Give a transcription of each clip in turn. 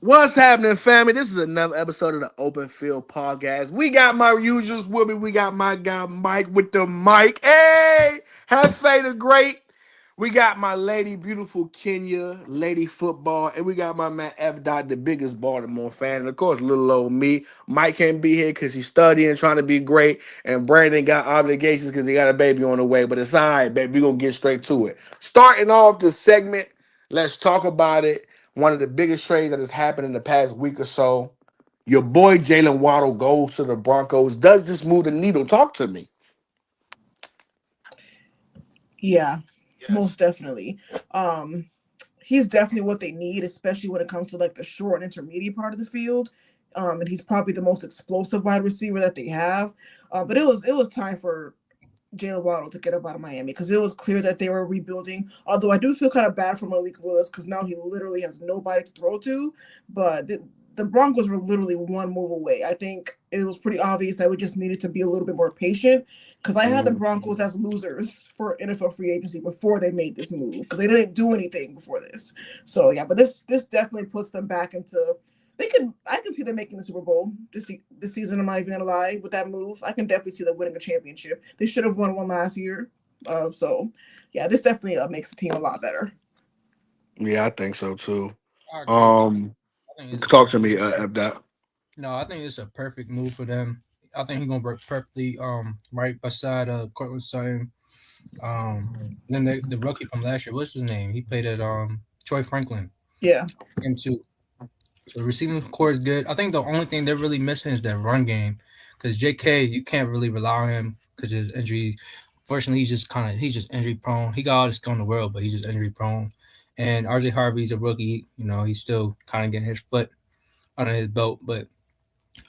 What's happening, family? This is another episode of the Open Field Podcast. We got my usuals with me. We got my guy Mike with the mic. Hey, Hefe the Great. We got my lady, beautiful Kenya, lady football, and we got my man F. Dot, the biggest Baltimore fan, and of course, little old me. Mike can't be here because he's studying, trying to be great, and Brandon got obligations because he got a baby on the way. But it's all right, baby. We're gonna get straight to it. Starting off the segment, let's talk about it. One of the biggest trades that has happened in the past week or so. Your boy Jalen Waddle goes to the Broncos. Does this move the needle? Talk to me. Yeah, most definitely. Um, he's definitely what they need, especially when it comes to like the short and intermediate part of the field. And he's probably the most explosive wide receiver that they have. But it was time for Jalen Waddle to get up out of Miami because it was clear that they were rebuilding. Although I do feel kind of bad for Malik Willis because now he literally has nobody to throw to. But the Broncos were literally one move away. I think it was pretty obvious that we just needed to be a little bit more patient because I had the Broncos as losers for NFL free agency before they made this move because they didn't do anything before this. So yeah, but this definitely puts them back into they could. I can see them making the Super Bowl this season. I'm not even gonna lie. With that move, I can definitely see them winning a championship. They should have won one last year. So yeah, this definitely makes the team a lot better. Yeah, I think so too. I agree. Um, I think it's a talk to perfect. me, F. Dot. No, I think it's a perfect move for them. I think he's gonna work perfectly. Right beside Cortland Sutton. Um, then the rookie from last year, what's his name? He played at Troy Franklin. Yeah, Him too. So the receiving core is good. I think the only thing they're really missing is that run game, because J.K. you can't really rely on him because his injury. Fortunately, he's just injury prone. He got all the skill in the world, but he's just injury prone. And RJ Harvey's a rookie. He's still kind of getting his foot under his belt. But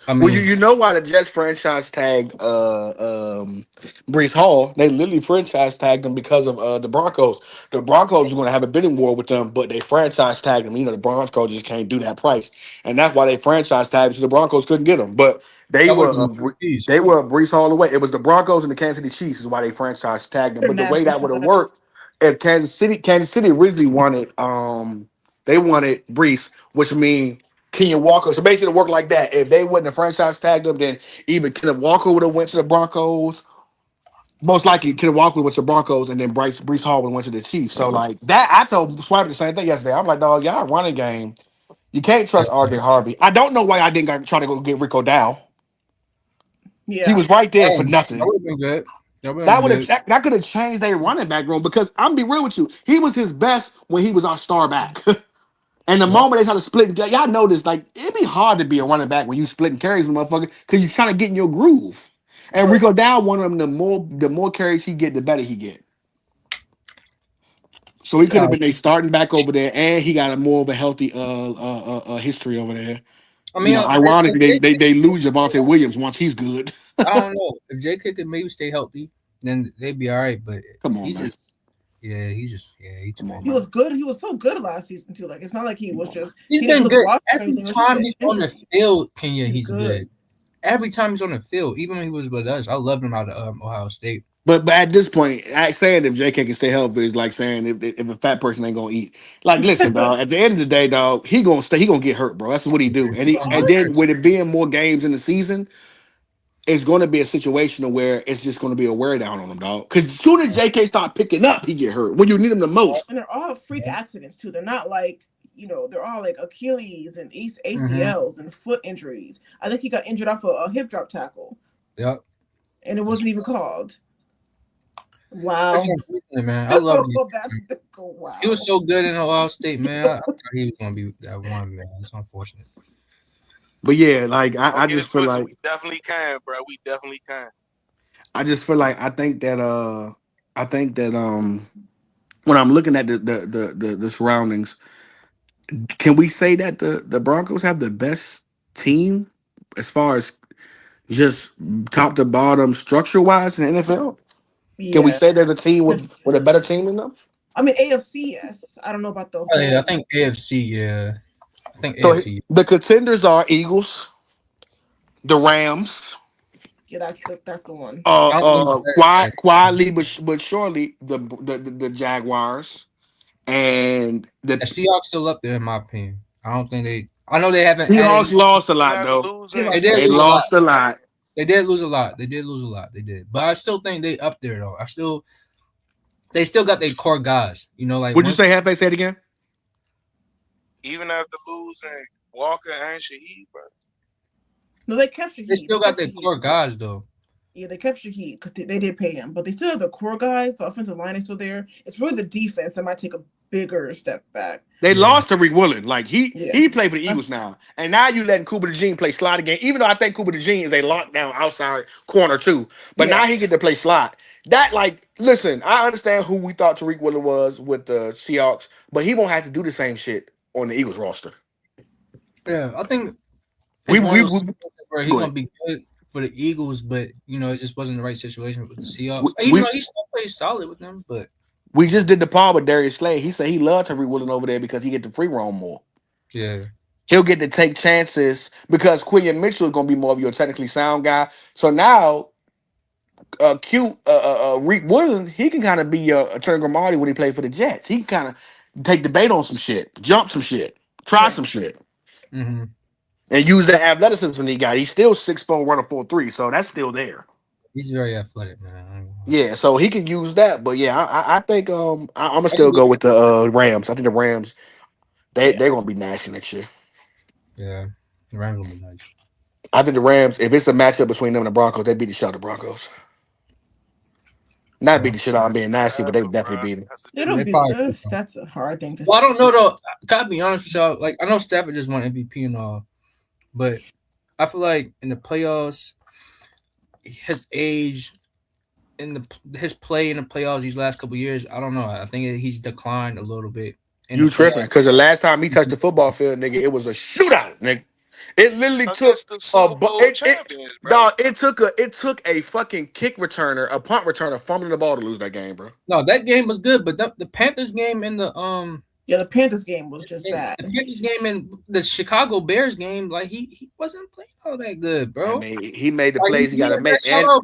I Well, you, mean, you know why the Jets franchise tagged Brees Hall? They literally franchise tagged him because of the Broncos. The Broncos are going to have a bidding war with them, but they franchise tagged him. The Broncos just can't do that price, and that's why they franchise tagged him. So the Broncos couldn't get him, but they that would were have been two keys. they were Brees Hall away. It was the Broncos and the Kansas City Chiefs is why they franchise tagged him. they're But the way nasty that for would have that. worked if Kansas City originally wanted they wanted Brees, which means Kenya Walker. So basically, it worked like that. If they wouldn't have franchise tagged him, then either Kenneth Walker would have went to the Broncos. Most likely, Kenneth Walker went to the Broncos, and then Brees Hall would have went to the Chiefs. So like that, I told Swipe the same thing yesterday. I'm like, dog, y'all running game. You can't trust RJ Harvey. I don't know why I didn't try to go get Rico Dow. He Yeah, was right there for Oh, that nothing. would have been good. That would have That been would have good. that could have changed their running back room because I'm be real with you. He was his best when he was our star back. And the Yep. moment they started splitting, y'all know this, like, it'd be hard to be a running back when you splitting carries with motherfucker because you're trying to get in your groove. And true. Rico Down, one of them, the more carries he get, the better he get. So he could Yeah. have been a starting back over there, and he got a more of a healthy history over there. I mean, if Ironically, J.K. they lose Javante Williams once he's good. I don't know if J.K. could maybe stay healthy, then they'd be all right. But Come on, he's man. just, he's too Come on, much. He man. was good. He was so good last season too. Like it's not like he Come was on, man. just He's he didn't been look good washed or every anything. It was just time an he's on the injury. field. Kenya, He's he's good. good. Every time he's on the field, even when he was with us, I loved him out of Ohio State. But at this point, saying if JK can stay healthy is like saying if a fat person ain't gonna eat. Like, listen, dog. At the end of the day, dog, he gonna stay. He gonna get hurt, bro. That's what he do. And He's he gonna and get Honestly, hurt. then with it being more games in the season, it's gonna be a situation where it's just gonna be a wear down on him, dog. Because as soon as JK start picking up, he get hurt when you need him the most. and they're all freak accidents too. They're not like they're all like Achilles and Mm-hmm. ACLs and foot injuries. I think he got injured off a hip drop tackle, Yep. and it That's wasn't even called. that's Wow. unfortunate, man. I love him. That's He wow. was so good in Ohio State, man. I thought he was gonna be that one, man. It's unfortunate. But yeah, like Don't I get it just feel twisted. like We definitely can, bro. We definitely can. I think that when I'm looking at the surroundings, can we say that the Broncos have the best team as far as just top to bottom structure wise in the NFL? Can we Yeah. say there's a team with a better team than them? I mean AFC. Yes. I don't know about the Oh, yeah, I whole. think AFC. Yeah, I think So AFC. the contenders are Eagles, the Rams, Yeah, that's the one. I don't think quietly but surely the Jaguars and the the Seahawks still up there in my opinion. I don't think they. I know they haven't added. Seahawks lost a You're lot not though. They losing. They lost did They lose a lot. lost a lot. They did lose a lot. They did lose a lot. They did. But I still think they up there though. They still got their core guys. You know, like Would you once say Hefe? Say it again. Even after losing Walker and Shaheed, bro. No, they kept they Shaheed. They still got kept their Shaheed. core guys though. Yeah, they kept Shaheed because they did pay him, but they still have the core guys. The offensive line is still there. It's really the defense that might take a bigger step back. They Yeah. lost to Rick Willen. Like Yeah. he played for the Eagles now, and now you letting Cooper DeJean play slot again. Even though I think Cooper DeJean is a lockdown outside corner too, but Yeah. now he get to play slot. That like, listen, I understand who we thought Tariq Woolen was with the Seahawks, but he won't have to do the same shit on the Eagles roster. Yeah, I think We it's one of we, those we situations where he's go gonna ahead. be good for the Eagles, but you know, it just wasn't the right situation with the We, Seahawks. Even we though he still plays solid with them, but we just did the pod with Darius Slay. He said he loved Tariq Woolen over there because he get to free roam more. yeah. He'll get to take chances because Quillian Mitchell is going to be more of your technically sound guy. So now, cute Reek Williams, he can kind of be your Turner Grimaldi when he played for the Jets. He can kind of take the bait on some shit, jump some shit, try Yeah. some shit, Mm-hmm. and use that athleticism he got. He's still 6'4", running 4'3", so that's still there. He's very athletic, man. I ain't gonna lie. Yeah, so he can use that. But yeah, I think I'm gonna I can still be, go with the Rams. I think the Rams Yeah. they're gonna be nasty next year. yeah. The Rams gonna be nice. I think the Rams, if it's a matchup between them and the Broncos, they beat the shit out of the Broncos. Not beat Yeah. the shit out. I'm being nasty, but That's they a would definitely run. beat them. That's a It'll They different. be probably could, though. that's a hard thing to Well, I don't know say. though. Gotta be honest with y'all. Like I know Stafford just won MVP and all, but I feel like in the playoffs, his age in his play in the playoffs these last couple years, I don't know. I think he's declined a little bit in the You tripping? playoffs. Because the last time he touched the football field, nigga, it was a shootout, nigga. It literally took Against the a Super Bowl champions, bro. dog. It took a fucking kick returner, a punt returner, fumbling the ball to lose that game, bro. No, that game was good, but the Panthers game and Yeah, the Panthers game was just and bad. the Panthers game and the Chicago Bears game, like he wasn't playing all that good, I bro. mean, he made the Like plays he got to that make, shout out,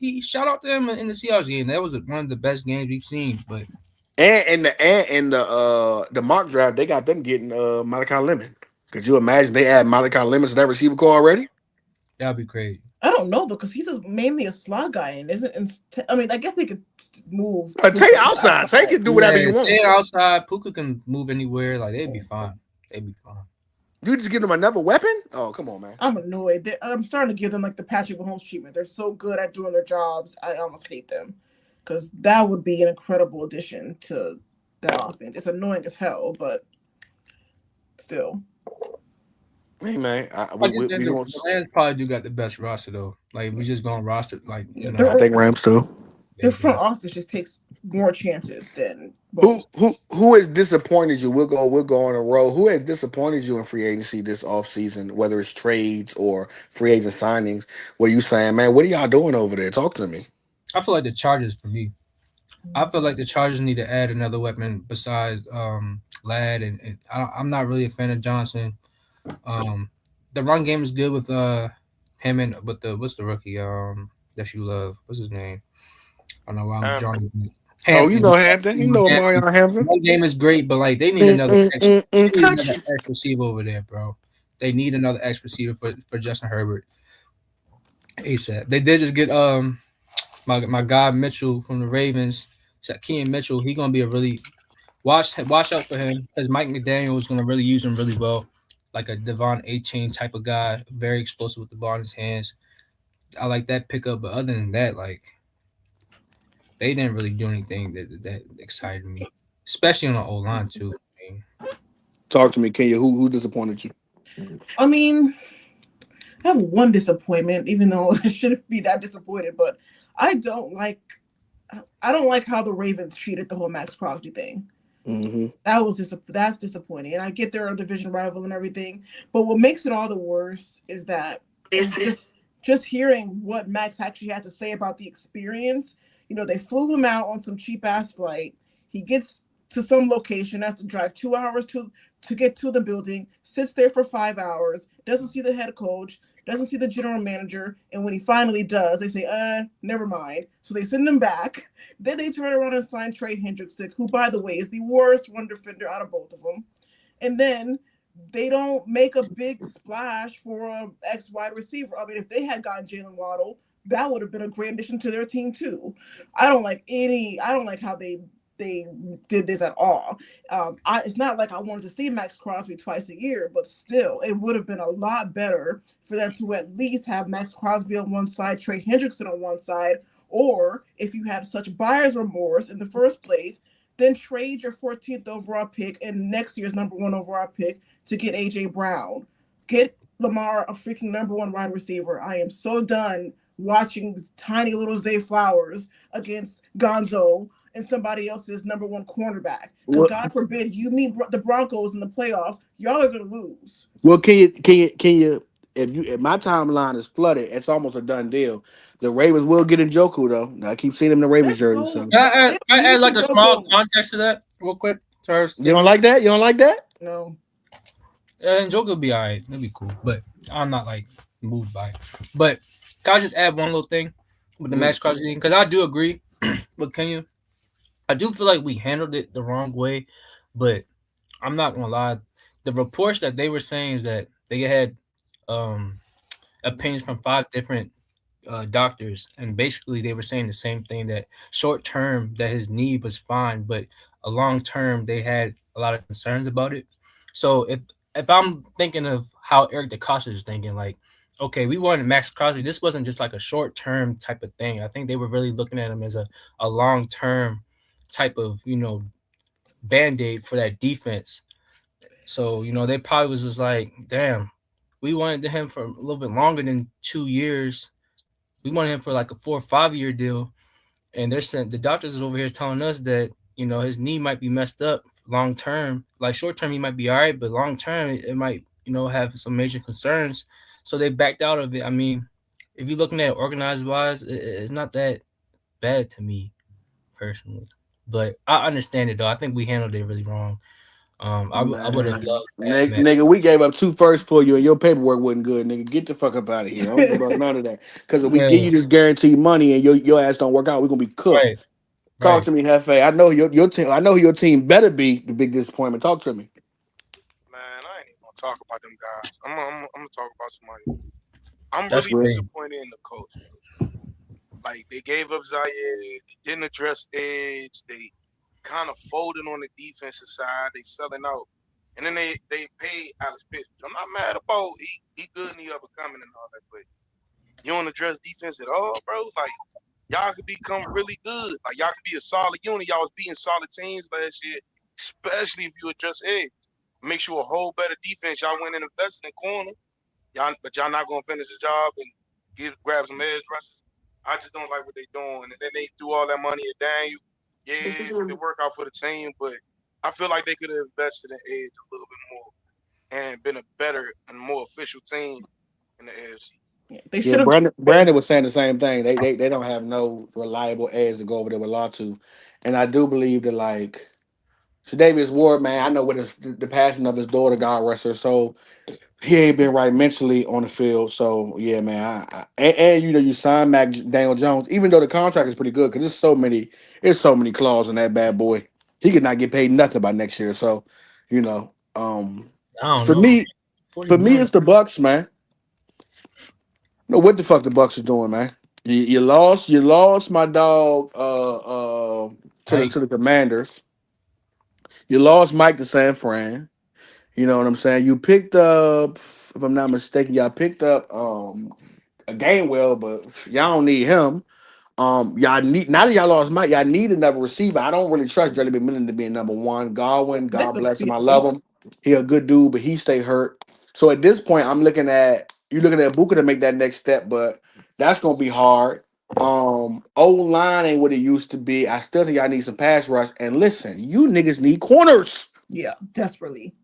he shout out to him in the Seahawks game. That was one of the best games we've seen. But and the mock draft they got them getting Malachi Lemon. Could you imagine they add Malachi Lemon to that receiver core already? that'd be crazy. I don't know though, because he's just mainly a slot guy, and isn't. I mean, I guess they could move. Tay outside, Tay can do whatever Yeah, you want. staying outside, Puka can move anywhere. Like they'd be fine. They'd be fine. You just give them another weapon? Oh, come on, man. I'm annoyed. I'm starting to give them like the Patrick Mahomes treatment. They're so good at doing their jobs. I almost hate them because that would be an incredible addition to that offense. It's annoying as hell, but still. Hey man, I just think we the going Rams probably do got the best roster though. Like we just gonna roster like Yeah, I think Rams too. their they front got- office just takes more chances than most. Who has disappointed you? We'll go on a roll. Who has disappointed you in free agency this offseason, whether it's trades or free agent signings? Where you saying, man, what are y'all doing over there? Talk to me. I feel like the Chargers for me. I feel like the Chargers need to add another weapon besides Ladd, and I'm not really a fan of Johnson. The run game is good with him and with the what's the rookie that you love? What's his name? I don't know why I'm drawing. Oh, you Hampton. know Hampton. You know Marion Hampton. One game is great, but like they need another Touch. X receiver over there, bro. They need another X receiver for Justin Herbert ASAP. They did just get my guy Mitchell from the Ravens, Shaquem Mitchell. He gonna be a really watch out for him because Mike McDaniel is gonna really use him really well, like a Devon A-Chain type of guy, very explosive with the ball in his hands. I like that pickup, but other than that, like they didn't really do anything that excited me, especially on the O line too. I mean, Talk to me, Kenya. Who disappointed you? I mean, I have one disappointment, even though I shouldn't be that disappointed, but I don't like how the Ravens treated the whole Max Crosby thing. Mm-hmm. That's disappointing, and I get they're a division rival and everything, but what makes it all the worse is that just hearing what Max actually had to say about the experience. You know, they flew him out on some cheap ass flight. He gets to some location, has to drive 2 hours to get to the building, sits there for 5 hours, doesn't see the head coach, doesn't see the general manager, and when he finally does, they say, never mind. So they send him back. Then they turn around and sign Trey Hendrickson, who, by the way, is the worst run defender out of both of them. And then they don't make a big splash for a ex wide receiver. I mean, if they had gotten Jalen Waddle, that would have been a great addition to their team too. I don't like how they did this at all. It's not like I wanted to see Max Crosby twice a year, but still, it would have been a lot better for them to at least have Max Crosby on one side, Trey Hendrickson on one side, or if you had such buyer's remorse in the first place, then trade your 14th overall pick and next year's number one overall pick to get AJ Brown. Get Lamar a freaking number one wide receiver. I am so done watching tiny little Zay Flowers against Gonzo and somebody else's number one cornerback. Because Well, God forbid you meet the Broncos in the playoffs, y'all are gonna lose. well, can you? If my timeline is flooded, it's almost a done deal. The Ravens will get Njoku though. I keep seeing him in the Ravens Let's jersey. go. So They Can don't I add need like to a small Jogo. context to that real quick? you don't like that? You don't like that? No. And Joker will be alright. It'll be cool, but I'm not like moved by it. But can I just add one little thing with the Max Crosby thing? Because I do agree with Kenya. I do feel like we handled it the wrong way, but I'm not gonna lie. The reports that they were saying is that they had um, opinions from 5 different doctors, and basically they were saying the same thing, that short term that his knee was fine, but a long term they had a lot of concerns about it. So if I'm thinking of how Eric DeCosta is thinking, like, okay, we wanted Max Crosby. This wasn't just like a short term type of thing. I think they were really looking at him as a long term type of band aid for that defense. So they probably was just like, damn, we wanted him for a little bit longer than 2 years. We wanted him for like a 4 or 5 year deal, and they're saying the doctors is over here telling us that his knee might be messed up long term. Like short term, he might be all right, but long term, it might have some major concerns. So they backed out of it. I mean, if you're looking at it organized wise, it's not that bad to me personally. But I understand it though. I think we handled it really wrong. I would have Man, loved to have Max. nigga, we gave up 2 firsts for you, and your paperwork wasn't good, nigga. Get the fuck up out of here. I don't give about none of that. Because if we give Yeah, you this guaranteed money and your ass don't work out, we're gonna be cooked. right, Talk right. to me, Hefe. I know your team. I know who your team better be the big disappointment. Talk to me. Man, I ain't even gonna talk about them guys. I'm gonna talk about somebody. I'm That's really Well, crazy. disappointed in the coach. Like they gave up Zaire, they didn't address edge, they kind of folded on the defensive side, they selling out. And then they paid Alex Pitts, which I'm not mad about. He good and he up and coming and all that, but you don't address defense at all, bro. Like y'all could become really good. Like y'all could be a solid unit. Y'all was beating solid teams last year, especially if you address edge. Makes you a whole better defense. Y'all went and invested in corner. Y'all not gonna finish the job and grab some edge rushes. I just don't like what they doing. And then they threw all that money at Daniel. Yeah, it worked out for the team, but I feel like they could have invested in edge a little bit more and been a better and more official team in the AFC. Yeah, they yeah, should have. Brandon was saying the same thing. They don't have no reliable edge to go over there with Law to, and I do believe that like Davis Ward, man, I know with the passing of his daughter, God rest her soul, he ain't been right mentally on the field. So yeah, man, and you signed Mac Daniel Jones, even though the contract is pretty good, because there's so many clauses in that bad boy. He could not get paid nothing by next year. So, you know, I don't for know. me, 40 million. it's the Bucks, man. Know what the fuck the Bucks is doing, man. You lost my dog Like, to the Commanders. You lost Mike to San Fran. You know what I'm saying? You picked up, if I'm not mistaken, y'all picked up a Gainwell, but y'all don't need him. Y'all need now that y'all lost Mike, y'all need another receiver. I don't really trust Jelly McMillan to be number one. Godwin, That God could bless him. be I a love one. him. He a good dude, but he stay hurt. So at this point, I'm looking at Booker to make that next step, but that's gonna be hard. Old line ain't what it used to be. I still think I need some pass rush. And listen, you niggas need corners. Yeah, desperately.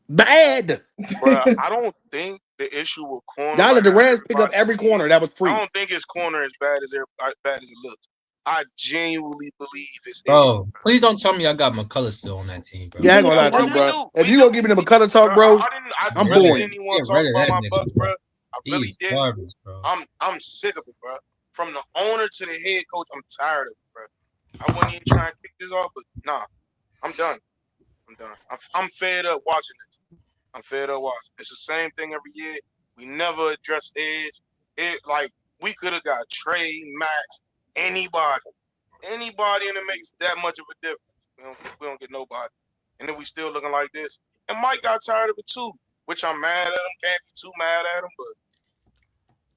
Bad. Bruh, I don't think the issue with corner, Y'all let like the how Rams pick up everybody every see it, corner that was I free. don't think his corner is as bad as it looks. I genuinely believe it's edge. bro, please don't tell me I got McCullough still on that team, bro. Yeah, I ain't gonna Yeah, lie to why you, Bro, we bro. not? do. If We you do. gonna give me the McCullough talk, Bro, bro, I I'm Really, really boring. didn't want get to talk rid of about that my nigga, Bucks, bro. bro. I really He's didn't. garbage, bro. I'm sick of it, bro. From the owner to the head coach, I'm tired of it, bro. I wasn't even trying to kick this off, but nah, I'm done. I'm done. I'm fed up watching this. I'm fed up watching. It's the same thing every year. We never address edge. It like we could have got Trey, Max, anybody, anybody, and it makes that much of a difference. We don't get nobody, and then we still looking like this. And Mike got tired of it too, which I'm mad at him. Can't be too mad at him, but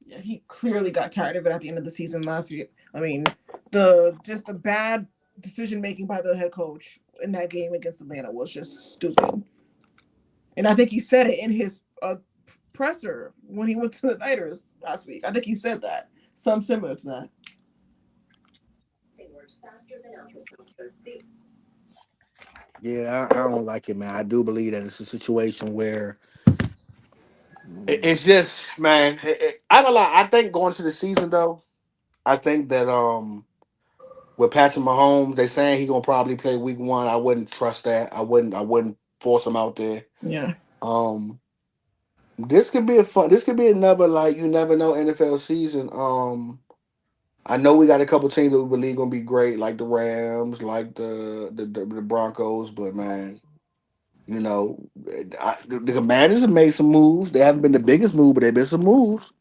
Yeah, he clearly got tired of it at the end of the season last year. I mean, just the bad decision making by the head coach in that game against Atlanta was just stupid. And I think he said it in his presser when he went to the Niners last week. I think he said that. Something similar to that. Yeah, I don't like it, man. I do believe that it's a situation where it's just, man. I don't lie. I think going to the season though, I think that with Patrick Mahomes, they saying he gonna probably play week 1. I wouldn't trust that. I wouldn't force him out there. Yeah. Um, this could be a fun. This could be another like you never know NFL season. I know we got a couple teams that we believe gonna be great, like the Rams, like the Broncos, but man, you know, the Commanders have made some moves. They haven't been the biggest move, but they've been some moves.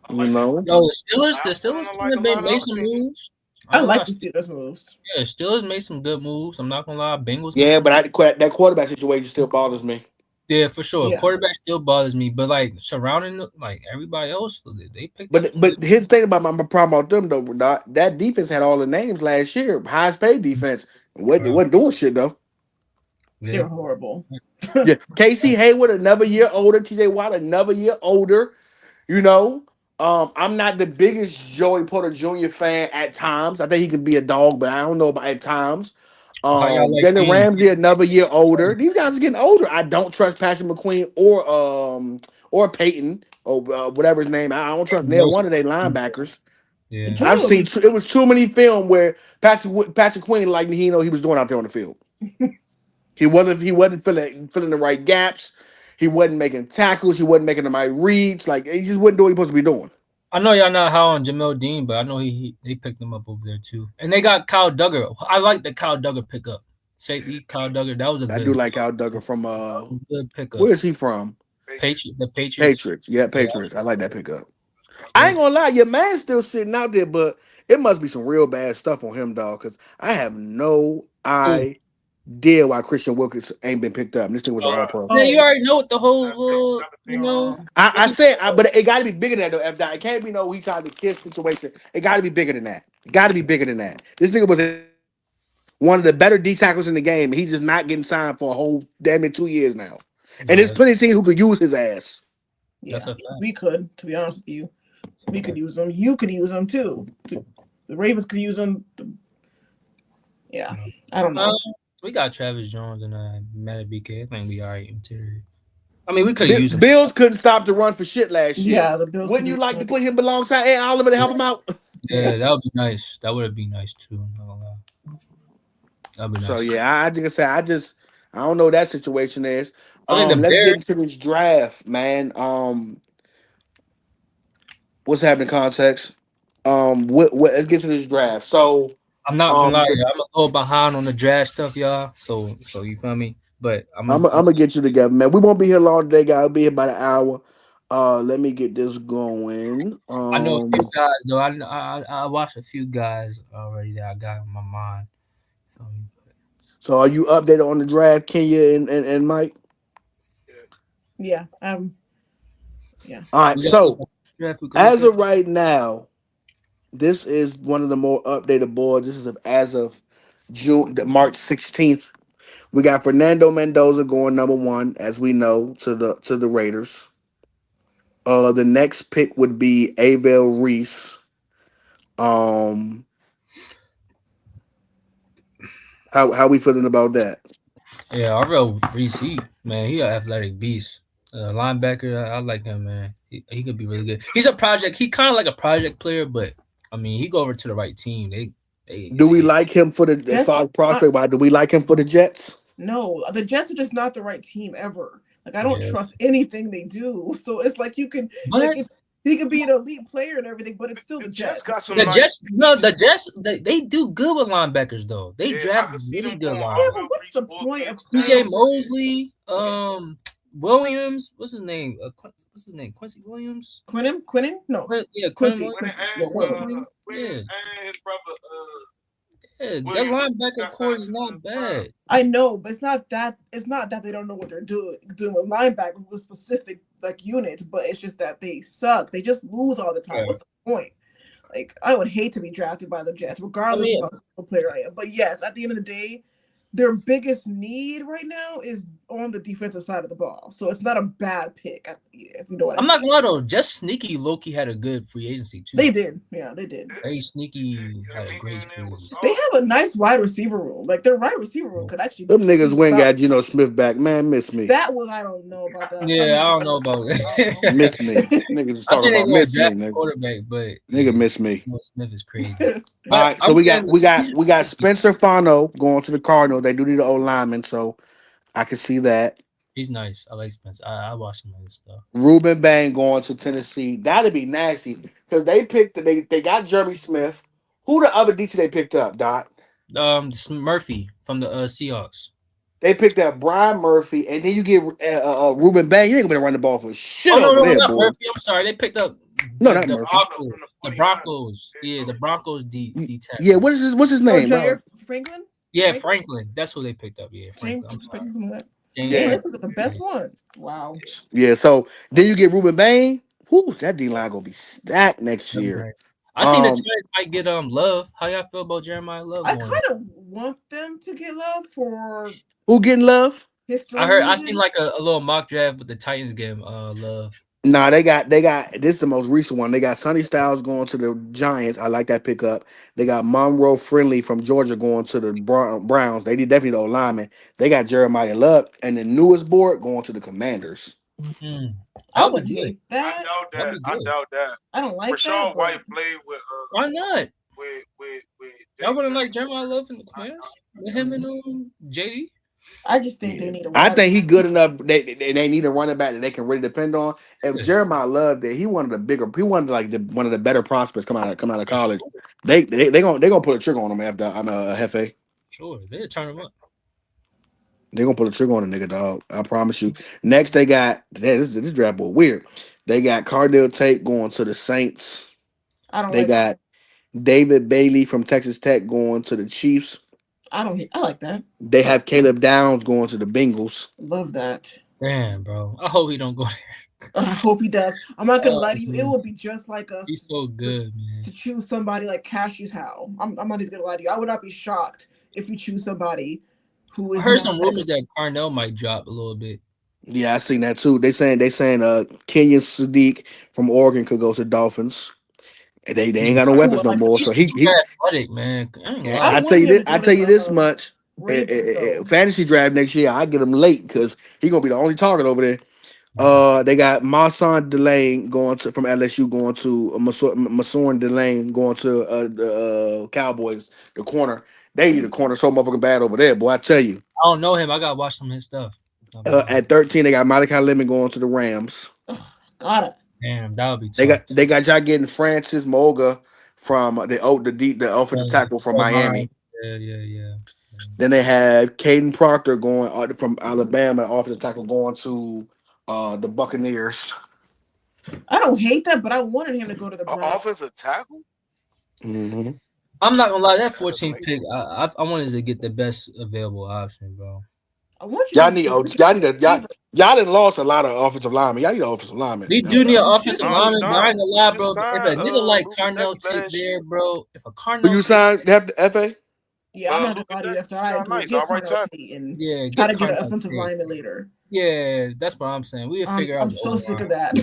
I You like the know, Yo, the last one, and Steelers I kind like a of lot of made other some teams. moves. I I'm like not. the Steelers moves. Yeah, Steelers made some good moves. I'm not gonna lie. Bengals made yeah, some but good. that quarterback situation still bothers me. Yeah, for sure. Yeah. Quarterback still bothers me, but like surrounding like everybody else, they picked up But some good. but here's the thing about my problem about them though. That defense had all the names last year, highest paid defense. What Uh, wasn't doing shit though. They're yeah, horrible. Yeah, Casey Hayward another year older, T.J. Watt another year older. You know, I'm not the biggest Joey Porter Jr. fan at times. I think he could be a dog, but I don't know about at times. how y'all like Jalen King? Ramsey another year older. These guys are getting older. I don't trust Patrick McQueen or Peyton or whatever his name. I don't trust neither one of their linebackers. Yeah, I've Jaleel, seen it was too many film where Patrick Queen like he know he was doing out there on the field. He wasn't filling the right gaps. He wasn't making tackles. He wasn't making the right reads. Like he just wasn't doing what he supposed to be doing. I know y'all not high on Jamel Dean, but I know he they picked him up over there too, and they got Kyle Duggar. I like the Kyle Duggar pickup. Safety Kyle Duggar, that was a I do good, like Al Duggar from good pickup. where is he from? Patriots. The Patriots. Patriots. Yeah, Yeah, Patriots. I like that pickup. I yeah. ain't gonna lie, your man's still sitting out there, but it must be some real bad stuff on him, dog. Because I have no Cool. idea why Christian Wilkins ain't been picked up. And this thing was an all Bruh, pro. Yeah, you oh, already know what the whole, nothing you on know. um, I said, but it got to be bigger than that though. F. Dot. It can't be no he tried to kiss situation. It got to be bigger than that. It got to be bigger than that. This nigga was one of the better D tackles in the game. And he's just not getting signed for a whole damn near 2 years now. And there's Yeah, plenty of teams who could use his ass. that's yeah, a fact. we could. To be honest with you, we could use them. You could use them too. The Ravens could use them. Yeah, I don't Um, know. we got Travis Jones and Matt BK. I think we alright interior. I mean, we could have used him. Bills couldn't stop the run for shit last year. Yeah, the Bills could Wouldn't you use like to them. put him alongside Ed Oliver to help him out? Yeah, that would be nice. That would have been nice too. I'm not gonna lie. That'd be So nice. yeah, I just say I don't know what that situation is. I think the Let's get Bears. into this draft, man. What's happening, context? Let's get to this draft. So I'm not gonna um, lie, I'm a little behind on the draft stuff, y'all. So you feel me? But I'm gonna get you together, man. We won't be here long today, guys. We'll be here about an hour. Let me get this going. I know a few guys though. I watched a few guys already that I got in my mind. Feel me? So are you updated on the draft, Kenya and Mike? yeah. Yeah, yeah. All right. We got So draft we could look as at. of right now, this is one of the more updated boards. This is as of March 16th. We got Fernando Mendoza going number one, as we know, to the Raiders. The next pick would be Avell Reese. Um, how we feeling about that? Yeah, I real Reese. Man, he an athletic beast. Linebacker, I like him, man. He could be really good. He's a project. He kind of like a project player, but I mean, he go over to the right team. Do we They like him for the as Jets. far as prospect? Why do we like him for the Jets? No, the Jets are just not the right team ever. Like I don't yeah. trust anything they do. So it's like you can like But it's He could be an elite player and everything, but it's still The the Jets Jets. got some The nice Jets, no, the pieces. Jets, they do good with linebackers though. They Yeah, I draft could see really them good going Yeah, linebackers. but Oliver what's the Reach or point of Vance C.J. paying? Davis. Mosley, Okay. Williams, what's his name? What's his name? Quincy Williams. Quinton? No. Yeah, Quinn Quincy. Williams. Quentin Quincy. Yeah, and Quincy Quincy. Williams. Yeah, his brother yeah. That Williams just linebacker got core signed is to the not Browns. bad. I know, but it's not that they don't know what they're doing with linebackers with specific like units, but it's just that they suck. They just lose all the time. Yeah. What's the point? Like I would hate to be drafted by the Jets, I regardless of mean, what player I am. But yes, at the end of the day, their biggest need right now is on the defensive side of the ball. So it's not a bad pick, if you know what I'm I'm not saying. gonna lie though. Just sneaky Loki had a good free agency too. They did. Yeah, they did. Very sneaky Yeah, had a me great and free it was agency. They soft. have a nice wide receiver room. Like their wide receiver room could actually Them niggas be went and solid. got Geno Smith back. Man, miss me. That was I don't know about that. That Yeah, nigga I don't was know about I don't that. Miss me. know. Niggas is I talking think they're about gonna miss me, draft a nigga. quarterback, but Nigga yeah, miss me. Will Smith is crazy. All But right, so I'm we got saying we got we got Spencer Fano going to the Cardinals. They do need an old lineman, so I can see that. he's nice. I like Spence. I watch him and stuff. Ruben Bang going to Tennessee. That'd be nasty because they got Jeremy Smith. Who the other DC they picked up, Doc? This Murphy from the Seahawks. They picked up Brian Murphy, and then you get Ruben Bang. You ain't gonna run the ball for shit Oh no, over no, no, there, not boy. Murphy. I'm sorry. They picked up No, not the Murphy. From Broncos. the The 49ers. Broncos. Yeah, the Broncos D Yeah, tackle. what's his Oh, name? Jair Franklin? Yeah, Franklin? Franklin. That's who they picked up. Yeah, Franklin. James I'm sorry. Franklin, something like that. James Damn, Yeah, they Franklin. picked up the Yeah. best one. Wow. yeah. So then you get Ruben Bang. Whoo, that D line gonna be stacked next That'd be year. great. I seen the Um, Giants might get Love. How y'all feel about Jeremiah Love I going there? kind of want them to get love for who getting love? history I seen like reasons. a little mock draft with the Titans game Love. Nah, they got this is the most recent one. They got Sonny Styles going to the Giants. I like that pickup. They got Monroe Friendly from Georgia going to the Browns. They need definitely the old lineman. They got Jeremiah Love and the newest board going to the Commanders. Mm. I That'll be wouldn't good. hate that. That'll be I good. doubt that. I don't like that, Rashawn but White played Why not? with Y'all David. wouldn't like Jeremiah Love in the Commanders with him and JD? I just think they Yeah. need a I wide think he receiver. good enough. They need a running back that they can really depend on. If Yeah, Jeremiah Love there, he one of like one of the better prospects come out of for college. sure. They gonna pull a trigger on him after I'm a Hefe. Sure, they'll turn him up. They gonna pull a trigger on a nigga, dog. I promise you. Next, they got this draft board weird. They got Cardell Tate going to the Saints. I don't They like that. got David Bailey from Texas Tech going to the Chiefs. I like that. They have Caleb Downs going to the Bengals. Love that. Damn, bro. I hope he don't go there. I hope he does. I'm not gonna lie to you. It Man, would be just like us he's so to, good, man. to choose somebody like Cassius Howe. I'm not even gonna lie to you. I would not be shocked if you choose somebody who I is heard not. some rumors that Carnell might drop a little bit. Yeah, I seen that too. They saying Kenyon Sadiq from Oregon could go to Dolphins. And they ain't got no Ooh, I weapons no like more. He's So too he athletic, man. I ain't gonna yeah, I lie. I tell want you him this. to I go tell you this to much. Ravens though. Fantasy draft next year, I get him late because he gonna be the only target over there. That's a They got Mason Delane going to from LSU going to Mason Delane going to the Cowboys. The corner they need a corner so motherfucking bad over there, boy. I tell you. I don't know him. I gotta watch some of his stuff. I'll be honest. At 13, they got Malachi Lemon going to the Rams. Ugh, got it. Damn, that would be They tough. got y'all getting Francis Moga from the offensive Yeah. tackle from Oh my. Miami. Yeah. Then they have Caden Proctor going from Alabama, offensive tackle going to the Buccaneers. I don't hate that, but I wanted him to go to the Browns. Offensive tackle? Mm-hmm. I'm not gonna lie. That That doesn't 14th make pick, I wanted to get the best available option, bro. I want you Y'all to need specifically y'all need receiver. y'all didn't lost a lot of offensive linemen. Y'all need an offensive lineman. We do need an You offensive should. lineman, but I ain't gonna lie, We bro. just If signed a nigga like Luka Carnell Deck Tate last there, year. bro. If a Who Carnell you Tate, signed? Have the FA? Yeah, I'm not Luka gonna lie to you. Deck, After I y'all agree, nice. get All right, Carnell tackle. Tate and yeah, try get to get an Carnell offensive Tate. lineman later. Yeah, that's what I'm saying. We'll figure out I'm the so O sick of line. that.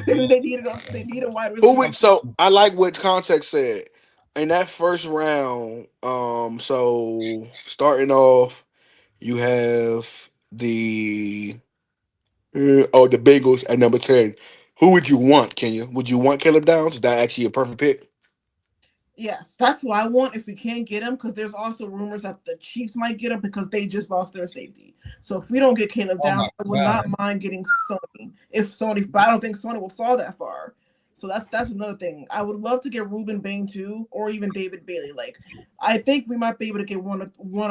They need a wide Who receiver. we so I like what context said. In that first round, so starting off, you have the the Bengals at number 10. Who would you want, Kenya? Would you want Caleb Downs? Is that actually a perfect pick? Yes, that's what I want if we can't get him, because there's also rumors that the Chiefs might get him because they just lost their safety. So if we don't get Caleb Oh my Downs, I would god. not mind getting Sony. If Sony, but I don't think Sony will fall that far. So that's another thing. I would love to get Ruben Bain too, or even David Bailey. Like, I think we might be able to get one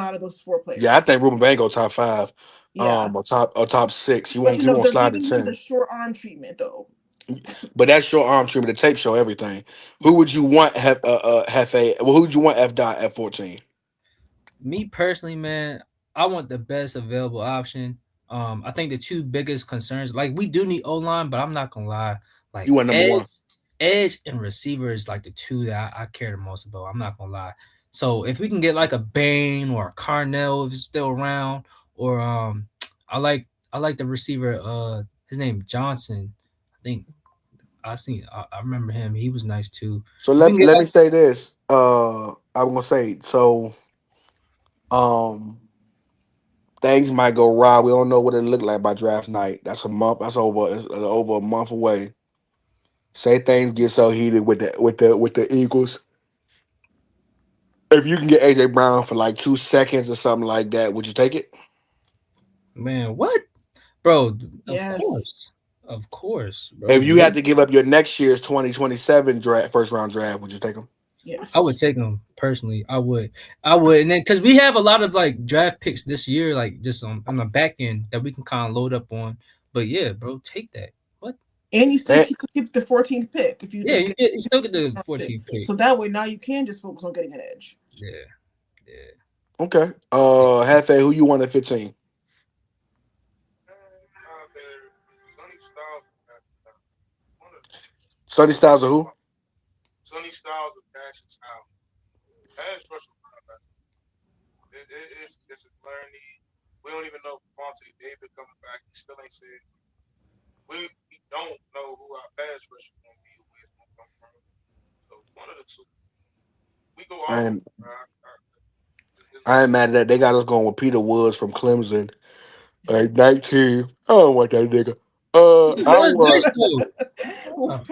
out of those four Yeah, I players. think Ruben Bango top five, Yeah, or top six. but He won't they're slide to giving him the 10. short arm treatment though. But that's short arm treatment. The tape show everything. Who would you want Hefe? Well, who would you want F dot at 14? Me personally, man, I want the best available option. I think the two biggest concerns, like we do need O line, but I'm not gonna lie, like You want number one. edge and receiver is like the two that I care the most about. I'm not gonna lie. So if we can get like a Bain or a Carnell if it's still around, or I like I like the receiver, his name Johnson. I think I remember him. He was nice too. So If we can get let me like say this. I'm gonna say so. Um, things might go wrong. We don't know what it look like by draft night. That's a month. That's over. It's over a month away. Say things get so heated with the Eagles. If you can get AJ Brown for like 2 seconds or something like that, would you take it? man, what? Bro, Yes, of course, bro. If you had to give up your next year's 2027 draft first round draft, would you take him? I would yes. take him personally. I would, and then because we have a lot of like draft picks this year, like just on the back end that we can kind of load up on. But yeah, bro, take that. What? And you still Eh, keep the 14th pick if you Yeah, just get you still get the the pick. 14th pick. So that way now you can just focus on getting an edge. Yeah, yeah. okay. Take Hefe, who you want at 15? Sonny Styles, one of Sonny Styles or who? Sonny Styles with Passion Style. Pass rush linebacker. It's a learning. We don't even know if Vontae David coming back. He still ain't said. We don't know who our pass rush is going to be, where it's going to come from. So one of the two. We go I offense. am I am mad at that. They got us going with Peter Woods from Clemson at 19. I don't want that nigga. I That's nice want. though. Yeah. What?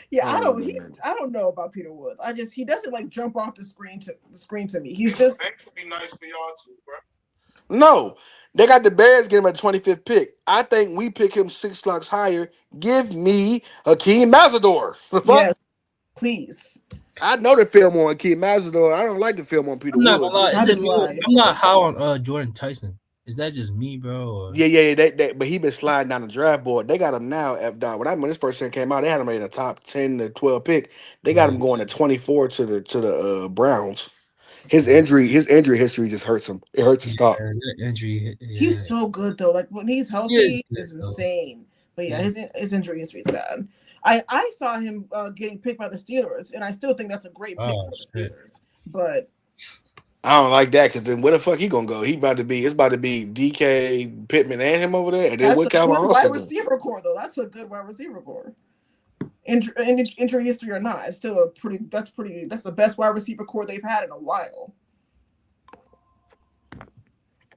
Yeah, Oh man. I don't know about Peter Woods. He doesn't like jump off the screen to me. He's Caleb just Banks would be nice for y'all too, bro. No, they got the Bears getting him at the 25th pick. I think we pick him 6 slots higher. Give me Akeem Mazador. The fuck? yes, please. I know the film on Akeem Mazador. I don't like the film on Peter I'm not gonna Woods. lie. Is Neither it do me? I. I'm not high on Jordan Tyson. Is that just me, bro? Or Yeah. But he been sliding down the draft board. They got him now. F dot. When this first thing came out, they had him in the top 10 to 12 pick. They got yeah, him going to 24 to the Browns. yeah, His injury history just hurts him. It hurts his yeah, stock. that injury. Yeah, He's so good though. Like when he's he is healthy, good is though. insane. But yeah, Yeah. his injury history is bad. I saw him getting picked by the Steelers, and I still think that's a great pick Oh for the shit. Steelers. But I don't like that because then where the fuck he gonna go? It's about to be DK Pittman and him over there, and then that's where a Calvin good wide Austin go? receiver core though. That's a good wide receiver core. Injury history or not, it's still a pretty. That's the best wide receiver core they've had in a while.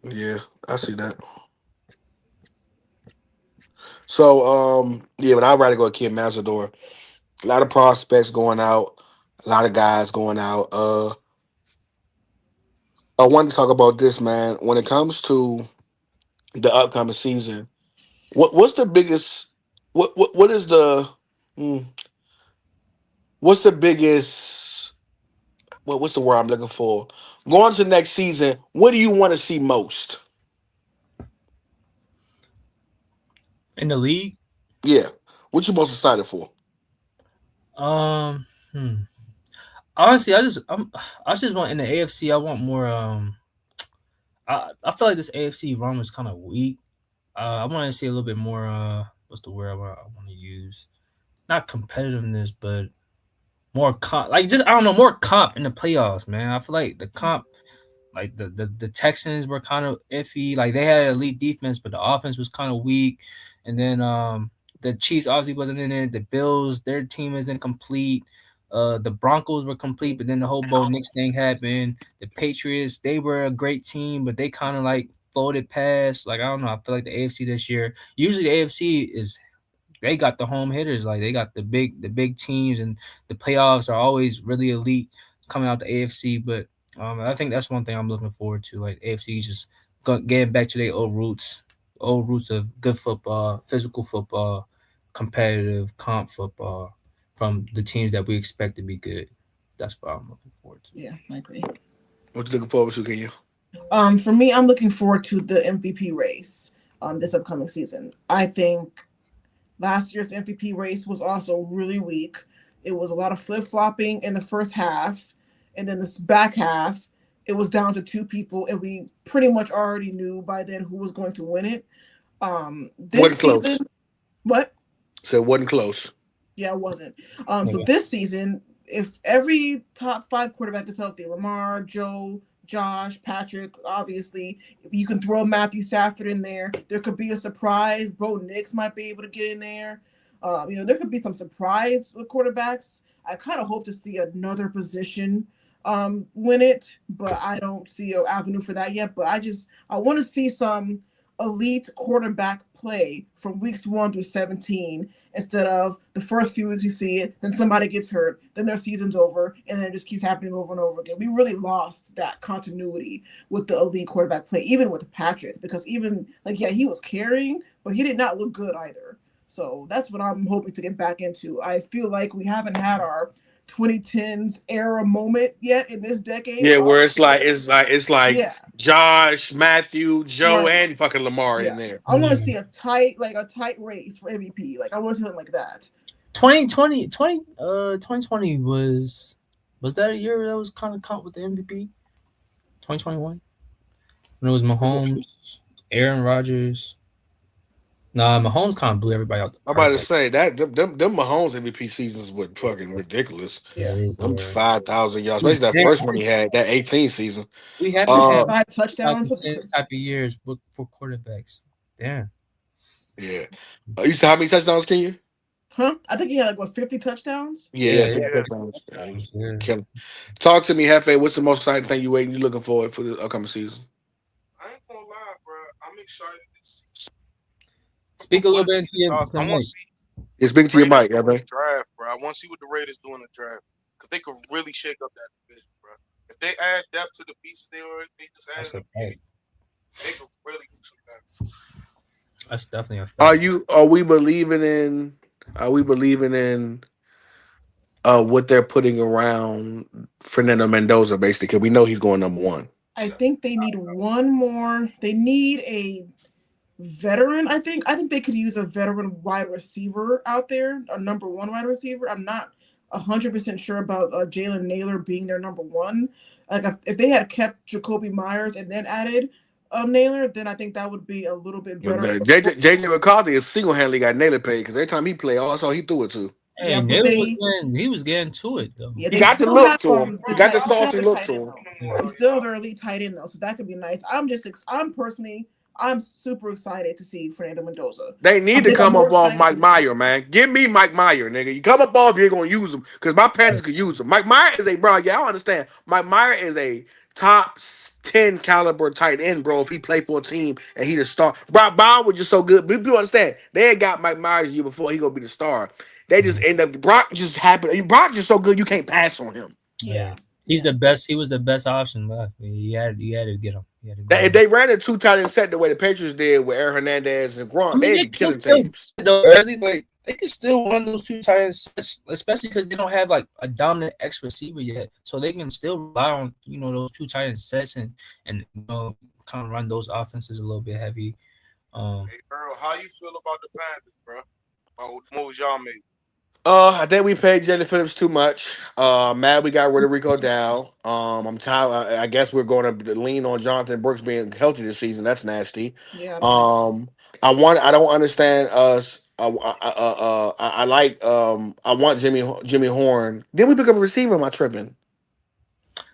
Yeah, I see that. So yeah, but I'd rather go with Kim Mazador. A lot of prospects going out, a lot of guys going out. I wanted to talk about this, man. When it comes to the upcoming season, what's the biggest what is the hmm, what's the biggest what's the word I'm looking for? Going to next season, what do you want to see most? In the league, Yeah. What you most excited for? um, hmm. Honestly, I just want in the AFC. I want more. I feel like this AFC run was kind of weak. I want to see a little bit more. What's the word I want to use? Not competitiveness, but more comp. Like just I don't know, more comp in the playoffs, man. I feel like the comp, like the Texans were kind of iffy. Like they had elite defense, but the offense was kind of weak. And then the Chiefs obviously wasn't in it. The Bills, their team is incomplete. The Broncos were complete, but then the whole Bo Nix thing happened. The Patriots, they were a great team, but they kind of like floated past. Like I don't know. I feel like the AFC this year. Usually the AFC is they got the home hitters, like they got the big teams, and the playoffs are always really elite coming out the AFC. But I think that's one thing I'm looking forward to, like AFC just getting back to their old roots of good football, physical football, competitive comp football. from the teams that we expect to be good. That's what I'm looking forward to. Yeah, I agree. What you looking forward to, Kenya? For me, I'm looking forward to the MVP race this upcoming season. I think last year's MVP race was also really weak. It was a lot of flip flopping in the first half, and then this back half, it was down to two people, and we pretty much already knew by then who was going to win it. This Wasn't close. season, what? So it wasn't close. Yeah, it wasn't. So Yeah. this season, if every top five quarterback is healthy, Lamar, Joe, Josh, Patrick, obviously, you can throw Matthew Stafford in there. There could be a surprise. Bo Nix might be able to get in there. There could be some surprise with quarterbacks. I kind of hope to see another position win it, but I don't see an avenue for that yet. But I want to see some elite quarterback play from weeks 1 through 17 instead of the first few weeks you see it, then somebody gets hurt, then their season's over, and then it just keeps happening over and over again. We really lost that continuity with the elite quarterback play, even with Patrick, because even like yeah, he was carrying, but he did not look good either. So that's what I'm hoping to get back into. I feel like we haven't had our 2010s era moment yet in this decade Yeah, with all where the it's like yeah, Josh, Matthew, Joe, right. and fucking Lamar in Yeah. there. I want to see a tight race for MVP. Like I want to see something like that. 2020 was that a year that was kind of caught with the MVP? 2021 when it was Mahomes, Aaron Rodgers. Nah, Mahomes kind of blew everybody out the I'm about park to that. say that them Mahomes MVP seasons were fucking ridiculous. Yeah, Yeah. they Them were. 5,000 yards, We especially that first one he had, that 18 season. we haven't had Uh, 55 touchdowns. 2010s type of years for quarterbacks. Damn. yeah. You said how many touchdowns can you? Huh? I think he had like what 50 touchdowns. Yeah, Yeah, yeah, yeah. 50 Yeah, touchdowns. Yeah, he's Yeah. killing. Talk to me, Hefe. What's the most exciting thing you looking forward for the upcoming season? I ain't gonna lie, bro. I'm excited to see Speak a before little the bit into season your starts. to I want to Mike. see Yeah, what speaking the to your Raiders mic, do in the Hefe. draft, bro. I want to see what the Raiders do in the draft because they could really shake up that division, bro. If they add depth to the pieces they just added That's in a the beginning, fact. they could really do some damage. That's definitely a Are fact. you? Are we believing in? Are we believing in? What they're putting around Fernando Mendoza, basically, because we know he's going number one. I think they need one more. They need a veteran. I think they could use a veteran wide receiver out there, a number one wide receiver. I'm not 100% sure about Jalen Naylor being their number one. Like if they had kept Jacoby Myers and then added Naylor, then I think that would be a little bit But better. JJ McCarthy is single handedly got nailed paid because every time he played, that's all he threw it to. Yeah, Hey, but Naylor was they getting to it though. yeah He they got the still look have to him. the He got tight the they still have saucy their look tight to end him. though. Yeah. He's still their elite tight end though, so that could be nice. I'm super excited to see Fernando Mendoza. They I need to think I'm come more up off excited Mike than Mendoza. Meyer, man. Give me Mike Meyer, nigga. You come up off, you're gonna use him because my Panthers could use him. Mike Meyer is a bro. Yeah, I don't understand. Mike Meyer is a top 10 caliber tight end, bro. If he played for a team and he the star, Brock Bond was just so good. But people understand they had got Mike Myers the year before he gonna be the star. They just Mhm. end up Brock just happened. Brock just so good you can't pass on him. Yeah. Yeah, He's yeah. the best. He was the best option left. He had to get him. He had to go If with him. they ran a two tight end set the way the Patriots did with Aaron Hernandez and I Gronk, mean, they'd they be can killing still do teams. it though early. Like they can still run those two tight ends, especially because they don't have like a dominant X receiver yet. So they can still rely on those two tight end sets and kind of run those offenses a little bit heavy. Um, Hey Earl, how you feel about the Panthers, bro? About what moves y'all made? I think we paid Jalen Phillips too much. Mad we got rid of Rico Dow. I'm tired. I guess we're going to lean on Jonathan Brooks being healthy this season. That's nasty. Yeah, I don't like that. Um, I don't understand us. I like. I want Jimmy Horn. Then we pick up a receiver. Am I tripping?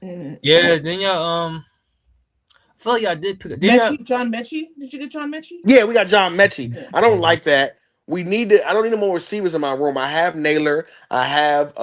yeah. Then y'all. I feel like y'all did pick. Then y'all. Mechie, John Mechie. Did you get John Mechie? Yeah, we got John Mechie. Yeah. I don't like that. We need to. I don't need no more receivers in my room. I have Naylor. I have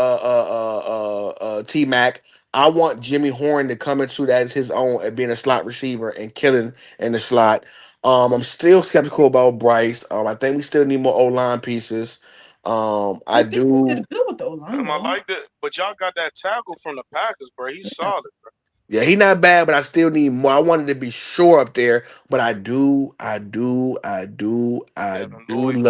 T Mac. I want Jimmy Horn to come into that as his own and being a slot receiver and killing in the slot. I'm still skeptical about Bryce. I think we still need more O line pieces. I I think they do. did good with the line I though. like that, but y'all got that tackle from the Packers, bro. He's solid, bro. Yeah, he not bad, but I still need more. I wanted to be sure up there, but I do Yeah, the love Louis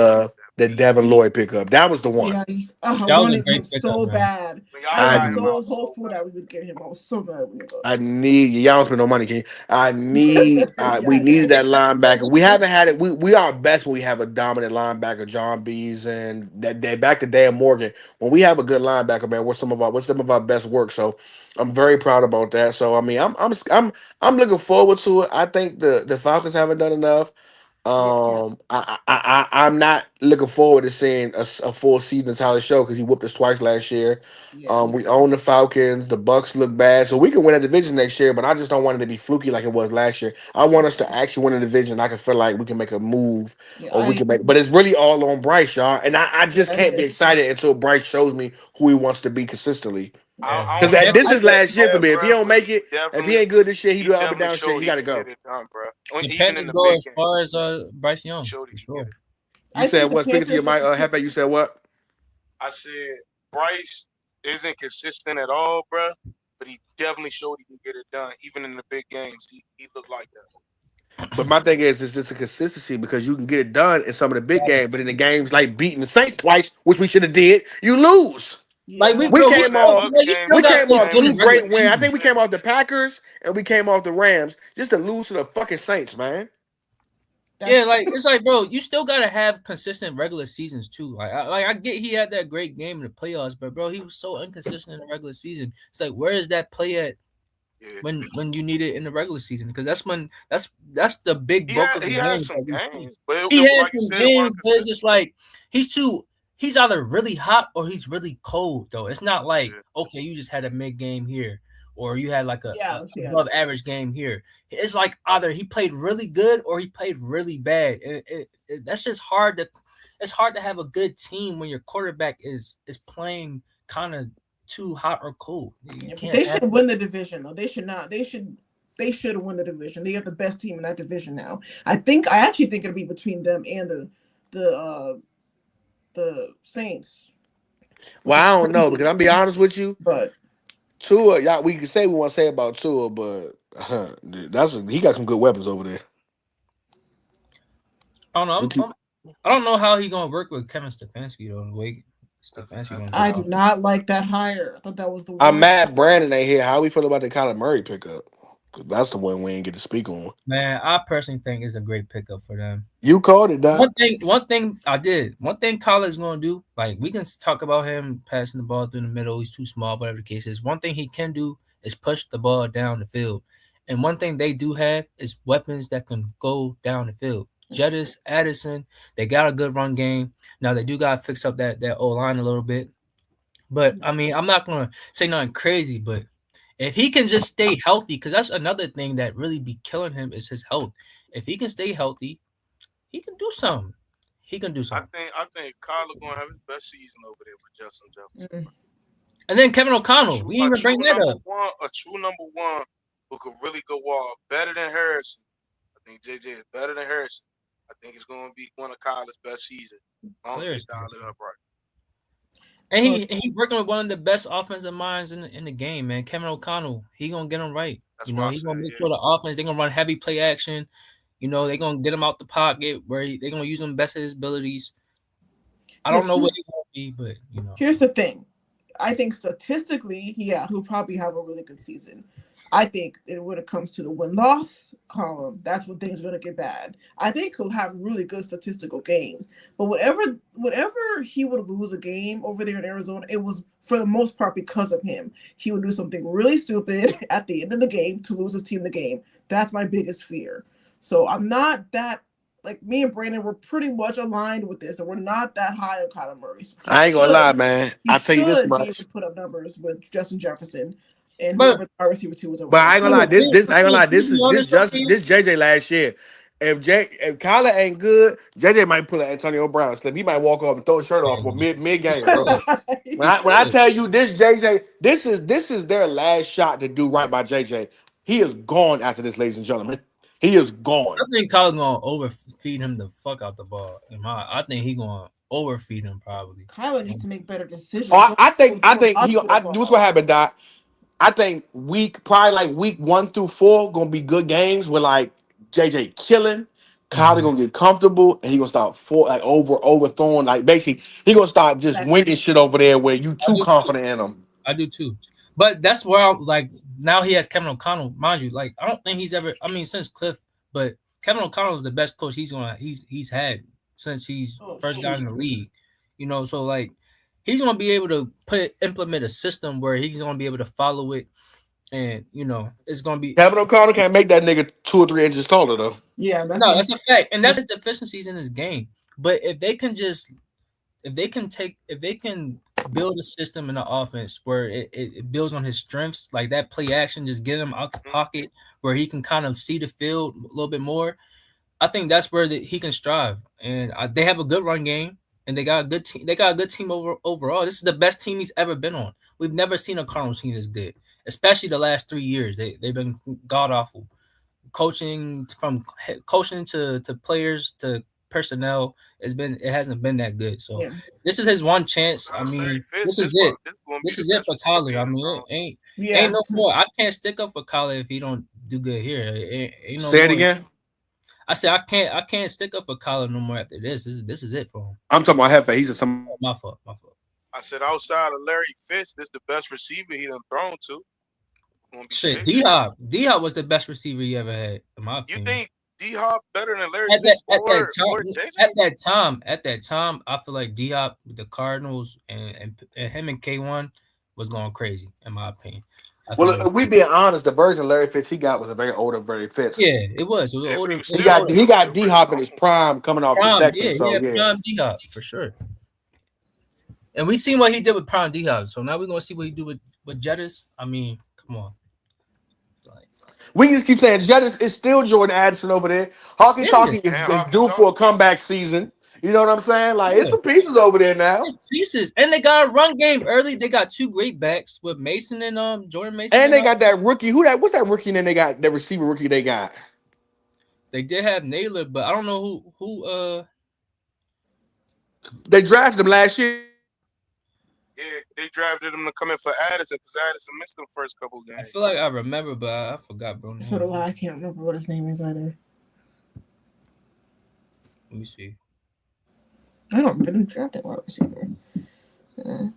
that the Devin Lloyd pickup. That was the one. Yeah, I That was a wanted him great pickup, so man. bad. When y'all I I was got him, I so was so hopeful that glad. we would get him. I was so glad we got I need y'all don't spend no money, King. We yeah, needed yeah. that linebacker. We haven't had it. We are best when we have a dominant linebacker, John Bees, and that back to Dan Morgan. When we have a good linebacker, man, what's some of our best work. So I'm very proud about that. So I mean, I'm looking forward to it. I think the Falcons haven't done enough. Yeah, I'm not looking forward to seeing a full season Tyler show because he whooped us twice last year. yeah, We own the Falcons. The Bucks look bad, so we can win a division next year. But I just don't want it to be fluky like it was last year. I want us to actually win a division. I can feel like we can make a move, yeah. or we can make. But it's really all on Bryce, y'all. And I just Yeah, it can't be is. excited until Bryce shows me who he wants to be consistently. Yeah, I Because don't the, know if this Pan- he is can last do year for that, me. If he bro. don't But make it, if he definitely, ain't good this year, he he do an up and definitely down shit. showed He he got to can go. get it done, bro. the Even in Panthers the go big as game, far as Bryce he Young showed he for can get sure. it. You I said think the what? Speaking to your Panthers mic, just Hefe, you said what? I said Bryce isn't consistent at all, bro. But he definitely showed he can get it done. Even in the big games, he looked like that. But my thing is just a consistency because you can get it done in some of the big games, but in the games like beating the Saints twice, which we should have did, you lose. Like yeah. We But came that off, bro, Bucks you game, still we got to came play off man, good two in was the regular great wins. I season. think we came intense. off the Packers and we came off the Rams just to lose to the fucking Saints, man. Yeah, That's like it's like, bro, you still gotta have consistent regular seasons too. I get he had that great game in the playoffs, but bro, he was so inconsistent in the regular season. It's like, where is that play at Yeah, when you need it in the regular season? Because that's the big bulk of the he had games some that we see. games, but He has like you some said, it games, wasn't but it's consistent. just like he's too. He's either really hot or he's really cold. Though it's not like Yeah, okay, you just had a mid game here, or you had like a yeah, yeah. above average game here. It's like either he played really good or he played really bad. And that's just hard to. It's hard to have a good team when your quarterback is playing kind of too hot or cold. You Yeah, but can't they have. should win the division though. They should not. They should win the division. They have the best team in that division now. I actually think it'll be between them and the uh the Saints, which Well, is I don't know because crazy. I'm be honest with you, But Tua, y'all, we can say we want to say about Tua, but he got some good weapons over there. I don't know. We keep, I don't know how he gonna work with Kevin Stefanski though. The way Stefanski that's gonna the do I it. do tough. not like that hire. I thought that was the I'm worst. mad Brandon ain't here. How we feel about the Kyler Murray pickup? Because that's the one we ain't get to speak on. Man, I personally think it's a great pickup for them. You called it, Doc. One thing I did. One thing Kyler's gonna do. Like we can talk about him passing the ball through the middle. He's too small, whatever the case is. One thing he can do is push the ball down the field. And one thing they do have is weapons that can go down the field. Jettis, Addison, they got a good run game. Now they do gotta fix up that O line a little bit. But I mean, I'm not gonna say nothing crazy, but if he can just stay healthy, because that's another thing that really be killing him is his health. If he can stay healthy, he can do something. He can do something. I think Kyler gonna have his best season over there with Justin Jefferson. Mm. And then Kevin O'Connell, we didn't A even bring true that number up. one, a true number one who could really go off better than Harrison. I think JJ is better than Harrison. I think it's gonna be one of Kyler's best seasons. I don't Clear. see Kyler upright. And So he working with one of the best offensive minds in the game, man. Kevin O'Connell, he gonna get him right. That's You why know, I he said, gonna make yeah. sure the offense they gonna run heavy play action. You know, they gonna get him out the pocket where they gonna use him best of his abilities. I look, don't know what he's gonna be, but you know. here's the thing. I think statistically, yeah, he'll probably have a really good season. I think that when it comes to the win loss column, that's when things are gonna get bad. I think he'll have really good statistical games, but whatever he would lose a game over there in Arizona, it was for the most part because of him. He would do something really stupid at the end of the game to lose his team the game. That's my biggest fear. So I'm not that like me and Brandon were pretty much aligned with this, that we're not that high on Kyler Murray. So I ain't gonna lie, man. he I tell you this should be able much. to put up numbers with Justin Jefferson and But whoever the wide receiver two was over But there. I ain't gonna lie. I ain't gonna lie. can we be honest though, King? This JJ last year. If Kyler ain't good, JJ might pull an Antonio Brown slip. He might walk off and throw his shirt off for mid For game, bro. sure. He When I should. tell you this JJ, this is their last shot to do right by JJ. He is gone after this, ladies and gentlemen. He is I gone. think Kyler gonna overfeed him the fuck out the ball. I think he gonna overfeed him probably. Kyler needs to make better decisions. Oh, Don't throw he. hospital What's gonna balls. happen, Doc? I think probably like week 1 through 4, gonna be good games with like JJ killing. Kyler gonna get comfortable and he gonna start overthrowing. Like basically, he gonna start just Exactly. winging shit over there where you I too do too. confident in him. I do too. But that's where I'm like now he has Kevin O'Connell, mind you. Like I don't think he's ever. I mean, since Cliff, but Kevin O'Connell is the best coach he's had since he's Oh first got in the shoot. league. So like he's gonna be able to implement a system where he's gonna be able to follow it, and it's gonna be Kevin O'Connell can't make that nigga 2 or 3 inches taller though. Yeah, that's no, what I'm that's a fact, and that's his deficiencies in his game. But if they can build a system in the offense where it builds on his strengths, like that play action, just get him out the Mhm. pocket where he can kind of see the field a little bit more. I think that's where he can strive. And they have a good run game, and they got a good team. They got a good team overall. This is the best team he's ever been on. We've never seen a Cardinals team this good, especially the last 3 years. They've been god awful coaching to players to personnel. It hasn't been that good. So yeah. this is his one chance. I Besides Larry mean, Fitz, this is it. this gonna be This the is it best for receiver Kyler. he I done mean, thrown it to. ain't Yeah. no more. I can't stick up for Kyler if he don't do good here. Ain't no Say it more. again. I said I can't stick up for Kyler no more after this. This is it for him. I'm talking about Hefe. He's just some. Oh, my fault. My fault. I said outside of Larry Fitz, this the best receiver he done thrown to. Gonna be Shit, Fitz. D Hop was the best receiver he ever had, in my You opinion. think D Hop better than Larry At that Fitz at that or time JJ? at that time, I feel like Diop, the Cardinals, and him and K1 was going crazy, in my opinion. I think Well, it was if we being honest, the version Larry Fitz he got was a very older Larry Fitz. yeah, it was. It was Yeah, but older. he It was He was still got older. he he was got still D pretty Hop in his strong. prime coming off the Prime, yeah, Texans. So yeah, yeah, prime D Hop for sure. And we seen what he did with prime D Hop. So now we're gonna see what he do with Jettis. I mean, come on. Like, we just keep saying Jettis is still Jordan Addison over there. Hockey yeah, Talkie is, And is Hockey due for a Talk. comeback season. You know what I'm saying? Like it's yeah. some pieces over there now. It's pieces. And they got a run game early. They got two great backs with Mason and Jordan Mason And and they got that rookie. What's that rookie? And then they got the receiver rookie they got. they did have Naylor, but I don't know who They drafted him last year. Yeah, they drafted him to come in for Addison because Addison missed them first couple I games. feel like I remember, but I forgot, bro. So do I. I can't remember what his name is either. Let me see. I don't remember them drafting wide receiver. Uh,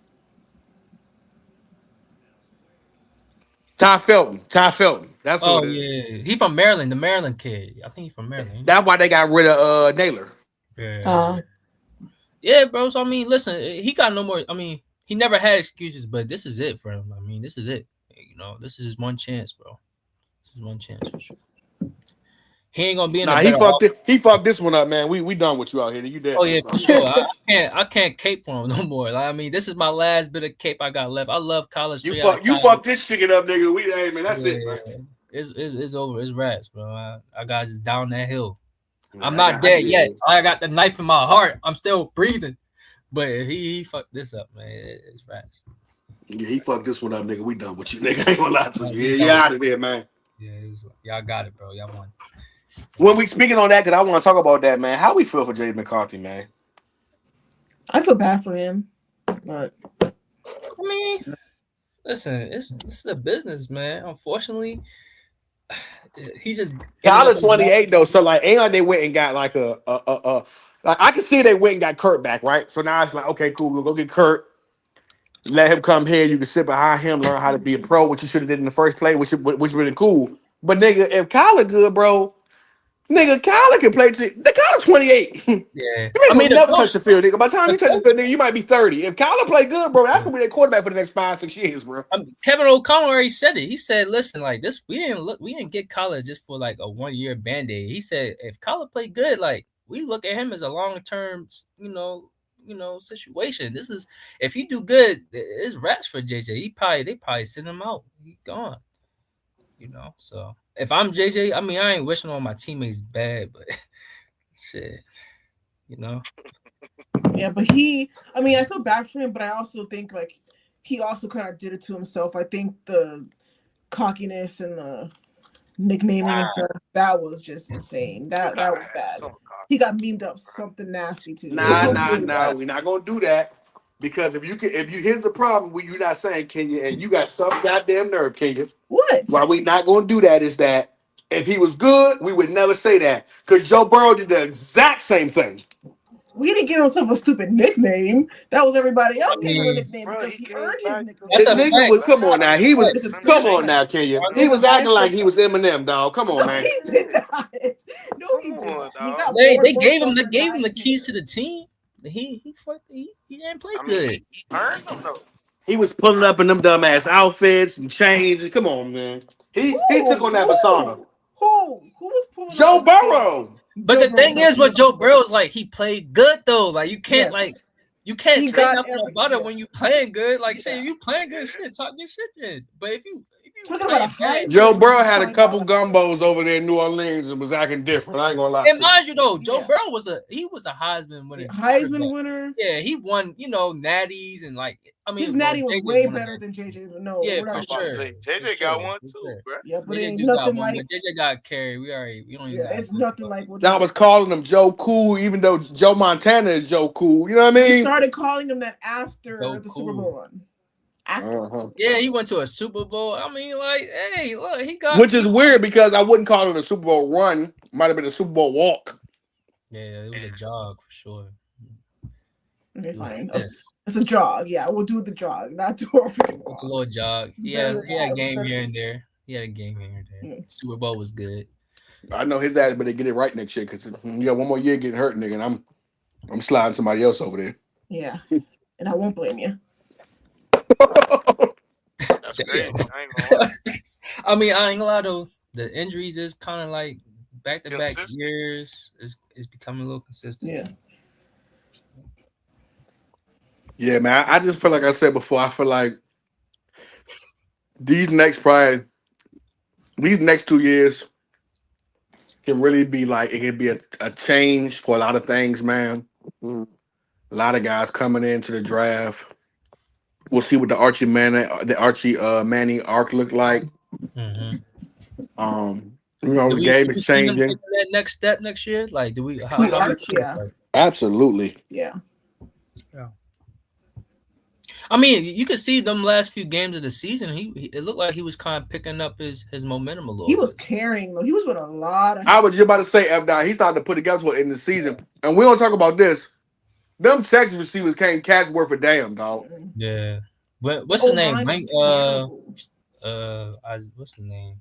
Ty Felton. Ty Felton. That's who Oh it is. yeah, he from Maryland, the Maryland kid. I think he's from Maryland. Ain't That's why they got rid of Naylor. he? Yeah, uh, yeah, bro. So I mean, listen, he got no more. I mean, he never had excuses, but this is it for him. I mean, this is it. This is his one chance, bro. This is one chance for sure. He ain't gonna be in a Nah, he better fucked off. it. He fucked this one up, man. We done with you out here. You dead Oh for yeah, for something. sure. I can't cape for him no more. Like, I mean, this is my last bit of cape I got left. I love college You straight out of fuck you college. fucked this chicken up, nigga. Hey man, that's it, man. Yeah, it's over. It's rats, bro. I got just down that hill. I'm I not got dead yet. you. I got the knife in my heart. I'm still breathing. But if he fucked this up, man, it's rats. Yeah, he fucked this one up, nigga. We done with you, nigga. I ain't gonna lie to you. We Yeah, done you with out of there, man. Yeah, y'all got it, bro. Y'all won. When we speaking on that, because I want to talk about that, man. How we feel for Jay McCarthy, man? I feel bad for him, but I mean, listen, it's the business, man. Unfortunately, he just ended up Kyler in the 28 though, so like ain't like they went and got like like I can see they went and got Kurt back, right? So now it's like, okay, cool, we'll go get Kurt, let him come here, you can sit behind him, learn how to be a pro, which you should have did in the first place, which really cool. But nigga, if Kyler good, bro, nigga, Kyler can play. The Kyler's 28. You yeah. ain't I mean, gonna never touch the field, nigga. By the time you touch the coach field, nigga, you might be 30. If Kyler play good, bro, that's gonna be their quarterback for the next 5-6 years, bro. Kevin O'Connell already said it. He said, "Listen, like this, we didn't get Kyler just for like a 1 year band-aid." He said, "If Kyler play good, like we look at him as a long-term, situation. This is if he do good, it's rats for JJ. They probably send him out. He gone. So if I'm JJ, I mean, I ain't wishing on my teammates bad, but shit, you know." yeah, but I mean, I feel bad for him, but I also think like he also kind of did it to himself. I think the cockiness and the nicknaming and stuff, that was just insane. That was bad. He got memed up something nasty too. It was really bad. We're not gonna do that. Because here's the problem with you not saying Kenya, and you got some goddamn nerve, Kenya. What? Why we not gonna do that is that If he was good, we would never say that because Joe Burrow did the exact same thing. We didn't give himself a stupid nickname. That was everybody I else gave him a mean, nickname Bro, because he he came earned his back. that's The nickname. a He nigga fact. came was come back. on now. He was It's a come on difference. now, Kenya. I He know. It's a was acting like he was difference. Eminem, dog. Come on, No, man. he did not. No, Come he did on, not. He dog. got They more they votes gave him off the the gave him the guy's keys to hair. the team. He didn't play I mean, good. he earned them though. He was He pulling earned up in them dumbass outfits and chains. Come on, man. He took Who? on that persona. Who was pulling up Joe in chains? Burrow. But Joe the Burrow thing was is, actually with Joe Burrow is like he played good though. Like yes. you can't He say got nothing every about it yeah when you playing good. Like say yeah. if you playing good yeah. shit, talk your shit then. But if you Talking about a playing bad, Heisman Joe winner, Burrow you had a talking about couple like gumbos over there in New Orleans and was acting different. I ain't gonna lie and to you. mind you though, Joe yeah Burrow was a Heisman winning Heisman quarterback. winner. Yeah, he won, natties and like I His mean, well, natty was JJ way won a better natty than too. JJ. No, Yeah, we're I for not was about to doing sure, that. say for JJ got sure, one for too, sure. bro. Yeah, but it JJ ain't do got nothing one, but like JJ got carried. We don't even yeah, gotta it's go into nothing all like what I JJ. was calling him Joe Cool, even though Joe Montana is Joe Cool. You know what I We mean? started calling him that after Joe the Super Cool. Bowl run. After the Uh-huh. Super Yeah, Bowl he run. went to a Super Bowl. I mean, like, hey, look, Which is weird because I wouldn't call it a Super Bowl run. Might have been a Super Bowl walk. yeah, it was a Yeah. jog for sure. Okay, It was a fine. piss. It's a jog. Yeah, we'll do the jog, not do a freaking It's a walk. little jog. It's better Yeah, than he had a that. It's game better here than and there. He had a game here and there. mm, Super Bowl was good. I know his ass better get it right next year because you got one more year getting hurt, nigga. And I'm sliding somebody else over there. yeah. And I won't blame you. That's Damn. crazy. I ain't gonna lie. I mean, I ain't gonna lie though. The injuries is kind of like back to back Consistent. years. Is becoming a little consistent. Yeah. Yeah, man. I just feel like I said before. I feel like these next probably these next 2 years can really be like it can be a change for a lot of things, man. A lot of guys coming into the draft. We'll see what the Archie Manning arc look like. Mm-hmm. The Do game we is see him taking changing. that next step next year? Like, do we? Who How do you Arch? feel Yeah. about it? Absolutely. Yeah. Yeah. I mean, you could see them last few games of the season. It looked like he was kind of picking up his momentum a He little was bit. carrying though. He was with a lot of I help. was just about to say, F. Dot, he started to put together for in the season, and we don't talk about this. Them Texas receivers can't catch worth a damn, dog. Mm-mm. Yeah. The What's his O name? line was terrible. What's his name?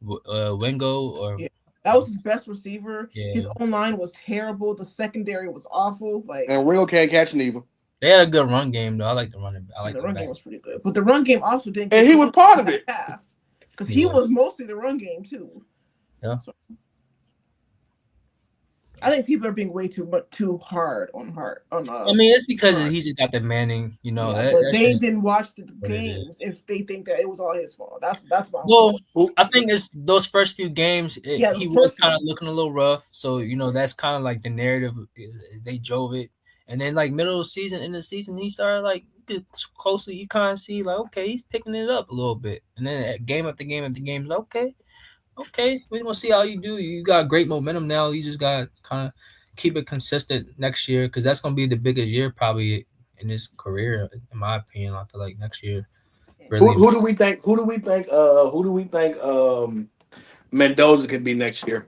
Wingo or Yeah. That was his best receiver. yeah. His O line was terrible. The secondary was awful. Like And Ringo can't catch neither. They had a good run game though. I like the running. I yeah, like the the run back. game was pretty good. But the run game also didn't And get he was going part in of that it. half. Because He he was. was mostly the run game too. Yeah. So I think people are being way too hard on I mean, it's because Hart. he just got the Manning. Yeah, but That's they just didn't watch the what it games is. if they think that it was all his fault. That's my whole Well, point. Who? I think it's those first few games. Yeah, the He was first kind few. of looking a little rough. So that's kind of like the narrative. They drove it, and then like middle of the season, in the season, he started like get closely. You kind of see like okay, he's picking it up a little bit, and then game after game after game, like, okay, we're gonna see how you do. You got great momentum now. You just got kind of keep it consistent next year because that's gonna be the biggest year probably in his career, in my opinion. I feel like next year Who, really. who do we think? Who do we think? Who do we think? Mendoza could be next year.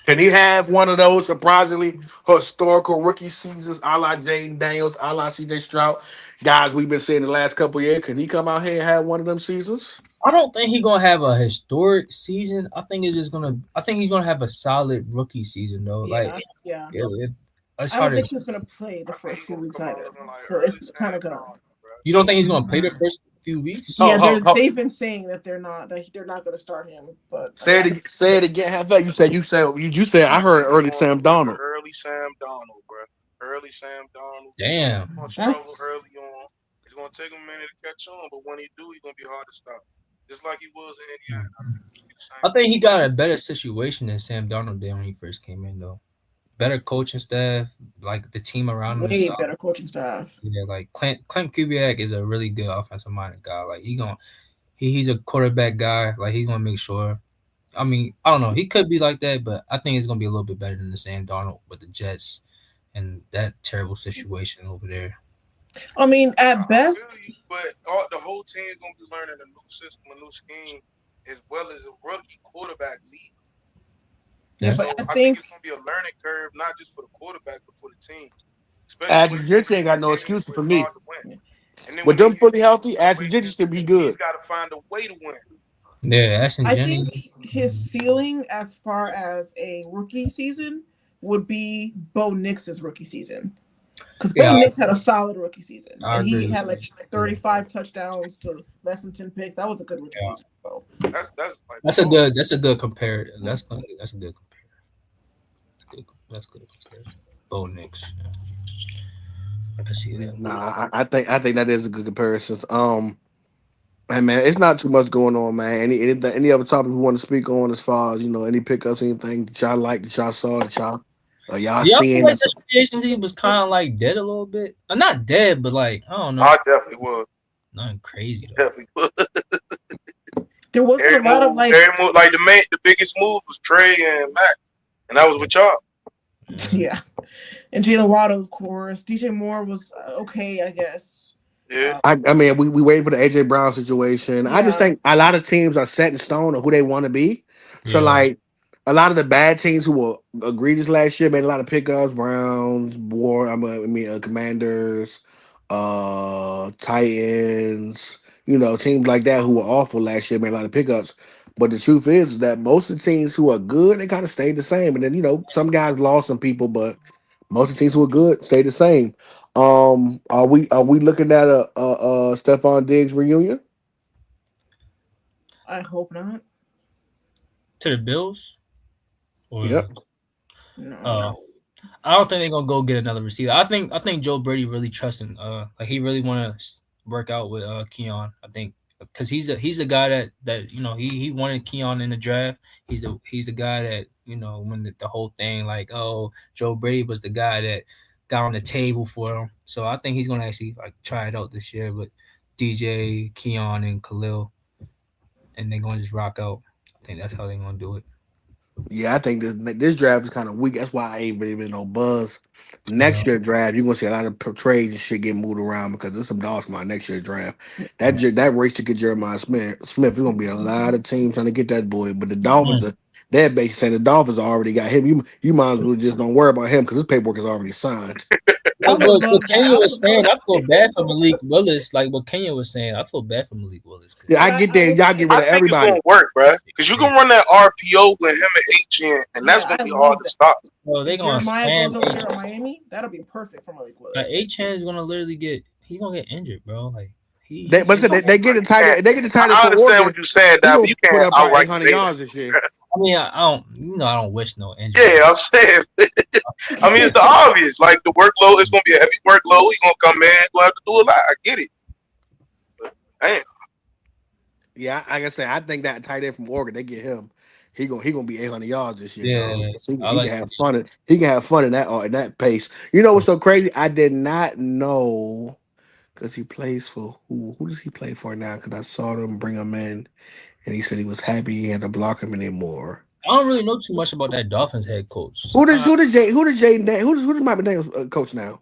Can he have one of those surprisingly historical rookie seasons, a la Jaden Daniels, a la CJ Stroud, guys we've been seeing the last couple of years? Can he come out here and have one of them seasons? I don't think he's gonna have a historic season. I think it's just gonna. I think he's gonna have a solid rookie season though. Like, Yeah. it's I don't hard to. think he's gonna play the I think first he few gonna weeks come out either. looking like So it's early kind Sam of gonna. Darnold, bro. You don't think he's gonna play the first few weeks? Oh, Yeah, oh, oh. they've been saying that they're not gonna start him. But I mean, Say it again. Half that you said. I heard early Going Sam with Donald. early Sam Donald, bro. Early Sam Donald. Damn. Gonna struggle that's early on. It's gonna take him a minute to catch on, but when he do, he's gonna be hard to stop. Just like he was in Indiana. I think it's gonna be the I same think thing. he got a better situation than Sam Darnold did when he first came in though. Better coaching staff, like the team around him is way solid. better coaching staff. Yeah, like Clint Kubiak is a really good offensive minded guy. Like he's a quarterback guy. Like he's gonna make sure. I mean, I don't know. He could be like that, but I think it's gonna be a little bit better than the Sam Darnold with the Jets and that terrible situation over there. I mean, I at feel best, you, but the whole team is gonna be learning a new system, a new scheme, as well as a rookie quarterback league. Yeah, Yeah. but So I I think think it's going to be a learning curve, not just for the quarterback, but for the team, especially when Ashton it gets Gentry ain't into got the no games excuses where for it's me. hard to win. And then With when they them get fully into those healthy, Ashton Gentry situations, should be he's good. got to find a way to win. Yeah, Ashton I Jennings. think his ceiling as far as a rookie season would be Bo Nix's rookie season. Because Bo Yeah, Nix had a solid rookie season, I and he agree with had you. like Yeah. 35 touchdowns to less than 10 picks. That was a good rookie Yeah. season. So That's like That's a Bo. good. That's a good compare. That's a good compare. Good. That's good compare. Bo Nix. Yeah. I can see Yeah, that. nah, I think that is a good comparison. Hey man, it's not too much going on, man. Any other topic you want to speak on as far as any pickups, anything that y'all like, that y'all saw, that y'all Do y'all feel seeing? like That's this free agency was kind of like dead a little bit? Not dead, but like I don't know, I definitely would. nothing crazy though. Definitely would. there wasn't a lot of like, Every move, like the biggest move was Trey and Mac, and that was with y'all. Yeah. yeah. And Jalen Waddle, of course. DJ Moore was okay, I guess. Yeah, I mean, we waiting for the AJ Brown situation. I just Yeah. think a lot of teams are set in stone of who they want to be. So Yeah. like a lot of the bad teams who were egregious last year made a lot of pickups. Browns, Commanders, Titans. Teams like that who were awful last year made a lot of pickups. But the truth is that most of the teams who are good, they kind of stayed the same. And then some guys lost some people, but most of the teams who are good stayed the same. Are we looking at a Stephon Diggs reunion? I hope not. To the Bills or Yep. No. uh, I don't think they're gonna go get another receiver. I think Joe Brady really trusting like he really want to work out with Keon. I think because he's the guy that he wanted Keon in the draft. He's the guy that when the whole thing like Joe Brady was the guy that got on the table for him. So I think he's gonna actually like try it out this year with DJ Keon and Khalil, and they're gonna just rock out. I think that's how they're gonna do it. Yeah, I think this draft is kind of weak. That's why I ain't really been no buzz. Yeah. Next year draft, you're gonna see a lot of trades and shit get moved around because there's some dogs for my next year draft. That race to get Jeremiah Smith, there's gonna be a lot of teams trying to get that boy. But the Yeah. Dolphins are they're basically saying the Dolphins already got him. You might as well just don't worry about him because his paperwork is already signed. I would What love that. Kenya I was would love saying, I feel bad that for so Malik bad. Willis. Like what Kenya was saying, I feel bad for Malik Willis Yeah, because I But get I that. will Y'all get rid I of say, think it's gonna everybody. work, bro. Because you can run that RPO with him and Etienne, and that's yeah, gonna I be hard love to that. stop. they If gonna Jeremiah spam goes over H. there in Miami, that'll be perfect for Malik Like Willis. H is gonna literally he gonna get injured, bro. Like They, he but so injured. they get Bro, the you tight can't. end. They get the tight end I for understand Oregon. what you're saying, He Dad, but gonna you put can't up about outright 800 say that. yards this year. I mean, I don't I don't wish no injury. Yeah, I'm saying. I mean, it's the obvious. Like the workload is gonna be a heavy workload. He's gonna come in, gonna have to do a lot. I get it. But damn, Yeah, like I said, I think that tight end from Oregon, they get him. He gonna be 800 yards this year, dog. Yeah, So I he can like. have fun. He can have fun in that pace. You know what's so crazy? I did not know because he plays for who? Who does he play for now? Because I saw them bring him in, and he said he was happy he had to block him anymore. I don't really know too much about that Dolphins head coach. Who does Mike McDaniels coach now?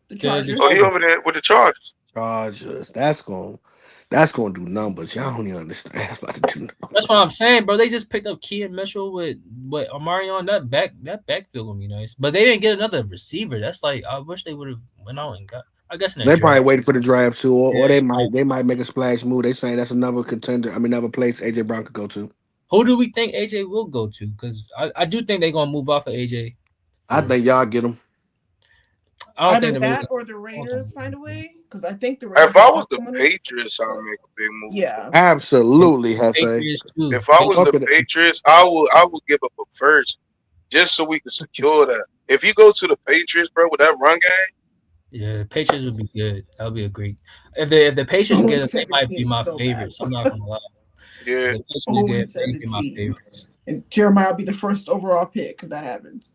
The The oh, he Chargers. over Chargers. there with the Chargers. Chargers. That's gonna do numbers. Y'all don't even understand. That's about to do That's what I'm numbers. saying, bro. They just picked up Kean Mitchell with Amari on that backfield gonna be nice. But they didn't get another receiver. That's like I wish they would have went out and got. I guess in a They probably draft. waiting for the draft too, or, Yeah. or they might make a splash move. They saying that's another contender. I mean, another place AJ Brown could go to. Who do we think AJ will go to? Because I do think they're gonna move off of AJ I for. think y'all get him. I don't think Either the that Ravens. or the Raiders find a way. Because I think the If Raiders I have was the money. Patriots, I'd But make a big move for yeah. him. Absolutely, Hefe. Patriots too. If I was the Patriots. Fuck it. Patriots, I would give up a first just so we can secure that. If you go to the Patriots, bro, with that run game, Yeah, Patriots would be good. That would be a great. If the Patriots 0 get them, they might 17 be is my so bad. favorites. I'm not gonna lie. If yeah, the Patriots 0 get, they be my 17. favorites. And Jeremiah will be the first overall pick if that happens.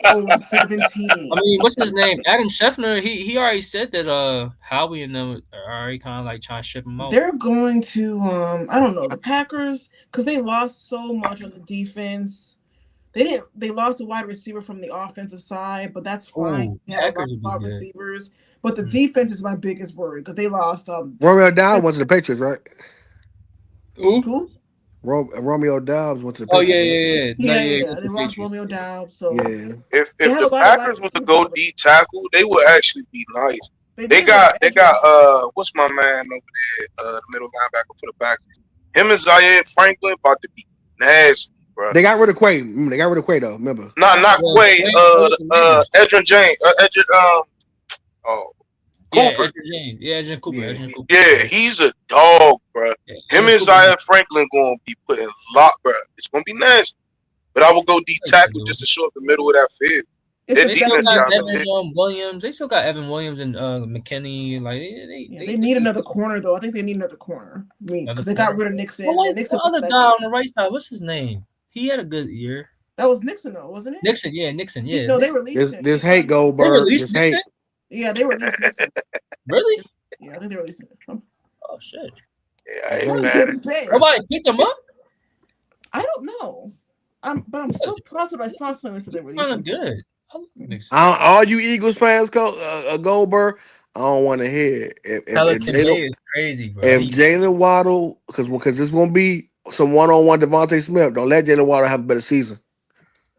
0 I 17. mean, what's his name? Adam Scheffner. He already said that Howie and them are already kind of like trying to ship him out. They're going to I don't know, the Packers, because they lost so much on the defense. They lost a wide receiver from the offensive side, but that's fine. Oh, They have a lot Packers would of be wide good. receivers. But the Mm. defense is my biggest worry because they lost Romeo Down went to the Patriots, right? Who? Who? Romeo Dobbs went to the Oh yeah, Patriots, right? yeah, yeah. No, Yeah, yeah, yeah, he yeah. went They to lost Patriots. Romeo Yeah. Dobbs, so Yeah. they If have a the lot of wide Packers was to go receivers. D tackle, they would actually be nice. They They need another got they got edger. what's my man over there, the middle linebacker for the Packers. Him and Zaire Franklin about to be nasty, bro. They got rid of Quay. They got rid of Quay though. Remember? Not Well, Quay, Quay was nice. Edrin James, Edrin, oh Yeah, Cooper. Edgerrin James. Yeah, Edgerrin Cooper. Yeah. Edgerrin Cooper. Yeah, Yeah, he's a dog, bro. yeah. Him Edgerrin and Cooper. Zaire Franklin gonna be putting lot, bro. It's gonna be nasty. But I will go D They tackle do. just to show up the middle of that field. It's Their the They still defense second got year got though. Evan legit. Williams. They still got Evan Williams and McKinney. Like Yeah, they they need be another corner though. I think they need another corner. I mean, another because they got corner. rid of Nixon, Well, and like Nixon what played other that guy good. on the right side? What's his name? He had a good year. That was Nixon though, wasn't it? Nixon. Yeah, Nixon. Yeah, No, they Nixon. released him. This They hate signed him. They Goldberg. released This hate. Nixon. Yeah, they released Nixon. Really? Yeah, I think they released him. Oh shit! Yeah, This hey, Probably hate. man. couldn't pay. Nobody picked him up. I don't know. I'm so positive I saw something that said they released Kind of him. good. I like Nixon. All you Eagles fans, Goldberg. I don't want to hear it. If Pelican Bay Jalen is crazy, bro. if Jalen Waddle, because this gonna be some one-on-one Devontae Smith. Don't let Jalen Waddle have a better season.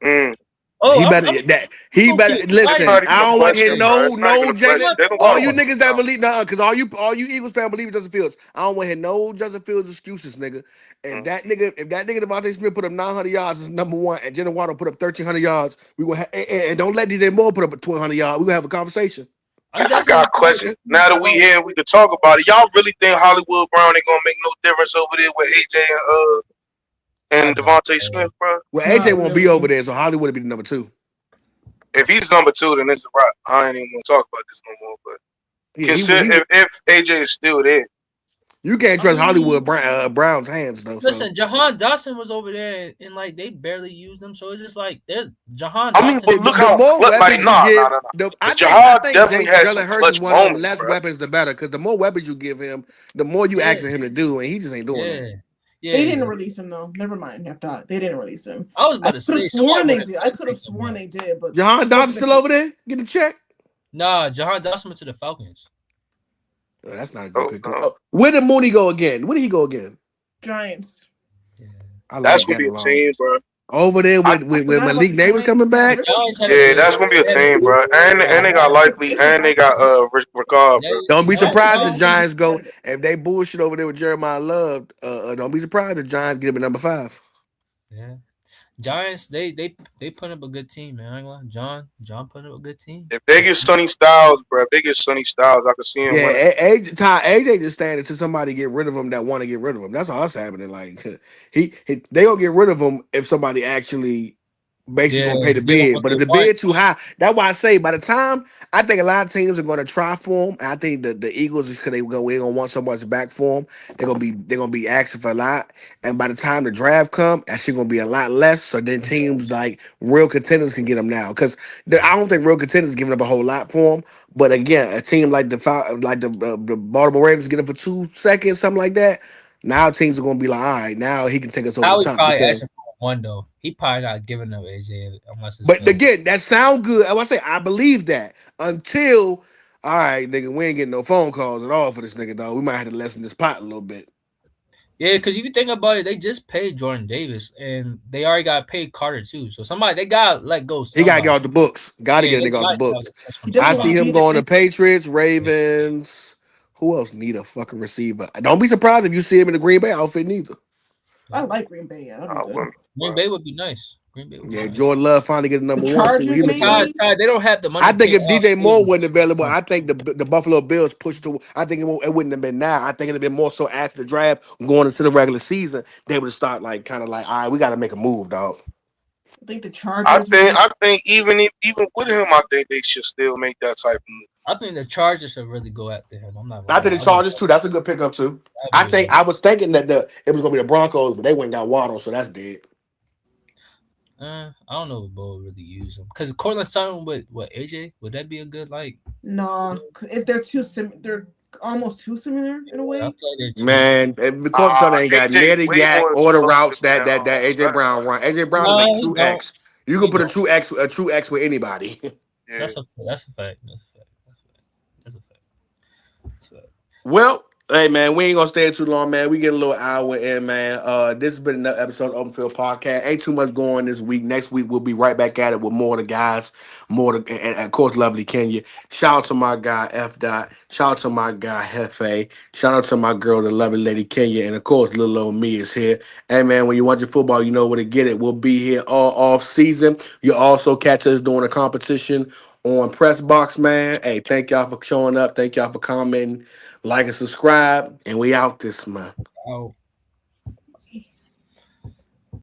Mm. Oh, He I'm better that he low better key It's excited listen. to not see even I a don't want to hear question, Devontae. bro. It's not even a Jalen. question. Jalen All Waddle you gonna niggas be that out. believe because all you Eagles fans believe in Justin Fields. I don't want to hear no Justin Fields excuses, nigga. Mm. If that nigga Devontae Smith put up 900 yards is number one, and Jalen Waddle put up 1,300 yards, we gonna and don't let DJ Moore put up 1,200 yards. We gonna have a conversation. I'm I got definitely a question. excited to see Now that we here, we can talk about it. Y'all really think Hollywood Brown ain't gonna make no difference over there with AJ I and don't Devontae know. Smith, bro? Well, AJ Not won't be over really. there, so Hollywood will be the number two. If he's number two, then it's a wrap. I ain't even gonna talk about this no more. But Yeah, consider if AJ is still there, you can't I trust mean, Hollywood Brown's hands though. So listen, Jahan Dawson was over there and like they barely used him, so it's just like they're Jahan I mean, Dawson. but look the how more like weapons you nah. give, Because I Jahad think definitely had some Jalen Hurts is clutch one of them moments, less bro. weapons, the better. Because the more weapons you give him, the more you Yeah, asking him to do, and he just ain't doing that. yeah, yeah, They didn't yeah. release him though. Never mind. I thought they didn't release him. I was I about to could have say sworn somebody they would did. I could have picked him sworn up. they did, but Jahan must Dodson have been still over there? Get a check. Nah, Jahan Dawson went to the Falcons. Oh, that's not a good Oh pickup. no, Oh, where did Mooney go again? Where did he go again? Giants. Yeah. I that's like gonna that be a a lot. team, bro. Over there I, I with forgot about Malik the Neighbors Giants. coming Yeah, back. they're gonna be Giants had a yeah, good. good. that's gonna be a They had a team, good. bro. And they got likely, and they got Ricard, bro. Don't be Giants surprised if got Giants go Competitive. if they bullshit over there with Jeremiah Love. Don't be surprised if Giants get him at number 5. yeah. Giants, they put up a good team, man. I ain't gonna lie. John put up a good team. If they get Sonny Styles, bro, if they get Sonny Styles, I can see him Yeah, winning. AJ just standing until somebody get rid of him that want to get rid of him. That's all that's happening. Like they gonna get rid of him if somebody actually basically Yeah, gonna pay the give them bid. what But they if the want. bid too high, that's why I say by the time I think a lot of teams are gonna try for him. And I think the Eagles because we ain't gonna want so much back for him. They're gonna be asking for a lot. And by the time the draft come, that shit gonna be a lot less. So then teams like real contenders can get him now. Because I don't think real contenders giving up a whole lot for him. But again, a team like the Baltimore Ravens get him for 2 seconds, something like that. Now teams are gonna be like, all right, now he can take us over the Howie top probably because asking for one though. He probably not giving up AJ unless it's but for. again, that sound good. I want to say I believe that until all right, nigga, we ain't getting no phone calls at all for this nigga, dog. We might have to lessen this pot a little bit. Yeah, because you can think about it, they just paid Jordan Davis and they already got paid Carter too. So somebody they got let go He gotta get somebody. off the books. Gotta Yeah, get a they nigga off the got to books. get He from I doesn't want see to somebody. him be the going to answer. Patriots, Yeah. Ravens. Who else need a fucking receiver? Don't be surprised if you see him in the Green Bay outfit neither. I like Green Bay. Yeah, that'd I be good. wouldn't. Green Bay would be nice. Green Bay would be Yeah, nice. Jordan Love finally get a The number one. See what he Chargers, look Ty, like. maybe. Ty, they don't have the money I to think pay if off DJ Moore Davis. wasn't available, I think the Buffalo Bills pushed to. I think it wouldn't have been now. I think it'd have been more so after the draft, going into the regular season, they would start like kind of like, all right, we got to make a move, dog. I think the I Chargers. think I think even with him, I think they should still make that type of move. I think the Chargers should really go after him. I'm not I gonna think lie. the Chargers too. That's a good pickup too. That'd be a good. I was thinking that it was gonna be the Broncos, but they went and got Waddle, so that's dead. I don't know if Bo would really use him because Cortland Sutton with what AJ would that be a good like? Nah, if they're they're almost too similar in a I feel way. like they're too. Man, the Colts son ain't got AJ near the way yak more or the explosive routes than that AJ Sutton, Brown bro. run. AJ Brown is No, a he true don't. X. You can He put don't. a true X with anybody. Yeah. That's a fact. That's a fact. That's a fact. That's a fact. That's a fact. Well, Hey man, we ain't gonna stay too long, man. We get a little hour in, man. This has been another episode of Open Field Podcast. Ain't too much going this week. Next week we'll be right back at it with more of the guys, and of course, lovely Kenya. Shout out to my guy F Dot. Shout out to my guy Hefe. Shout out to my girl, the lovely lady Kenya, and of course, little old me is here. Hey man, when you watch your football, you know where to get it. We'll be here all off season. You also catch us doing a competition on Press Box, man. Hey, thank y'all for showing up. Thank y'all for commenting. Like and subscribe, and we out this month. Oh.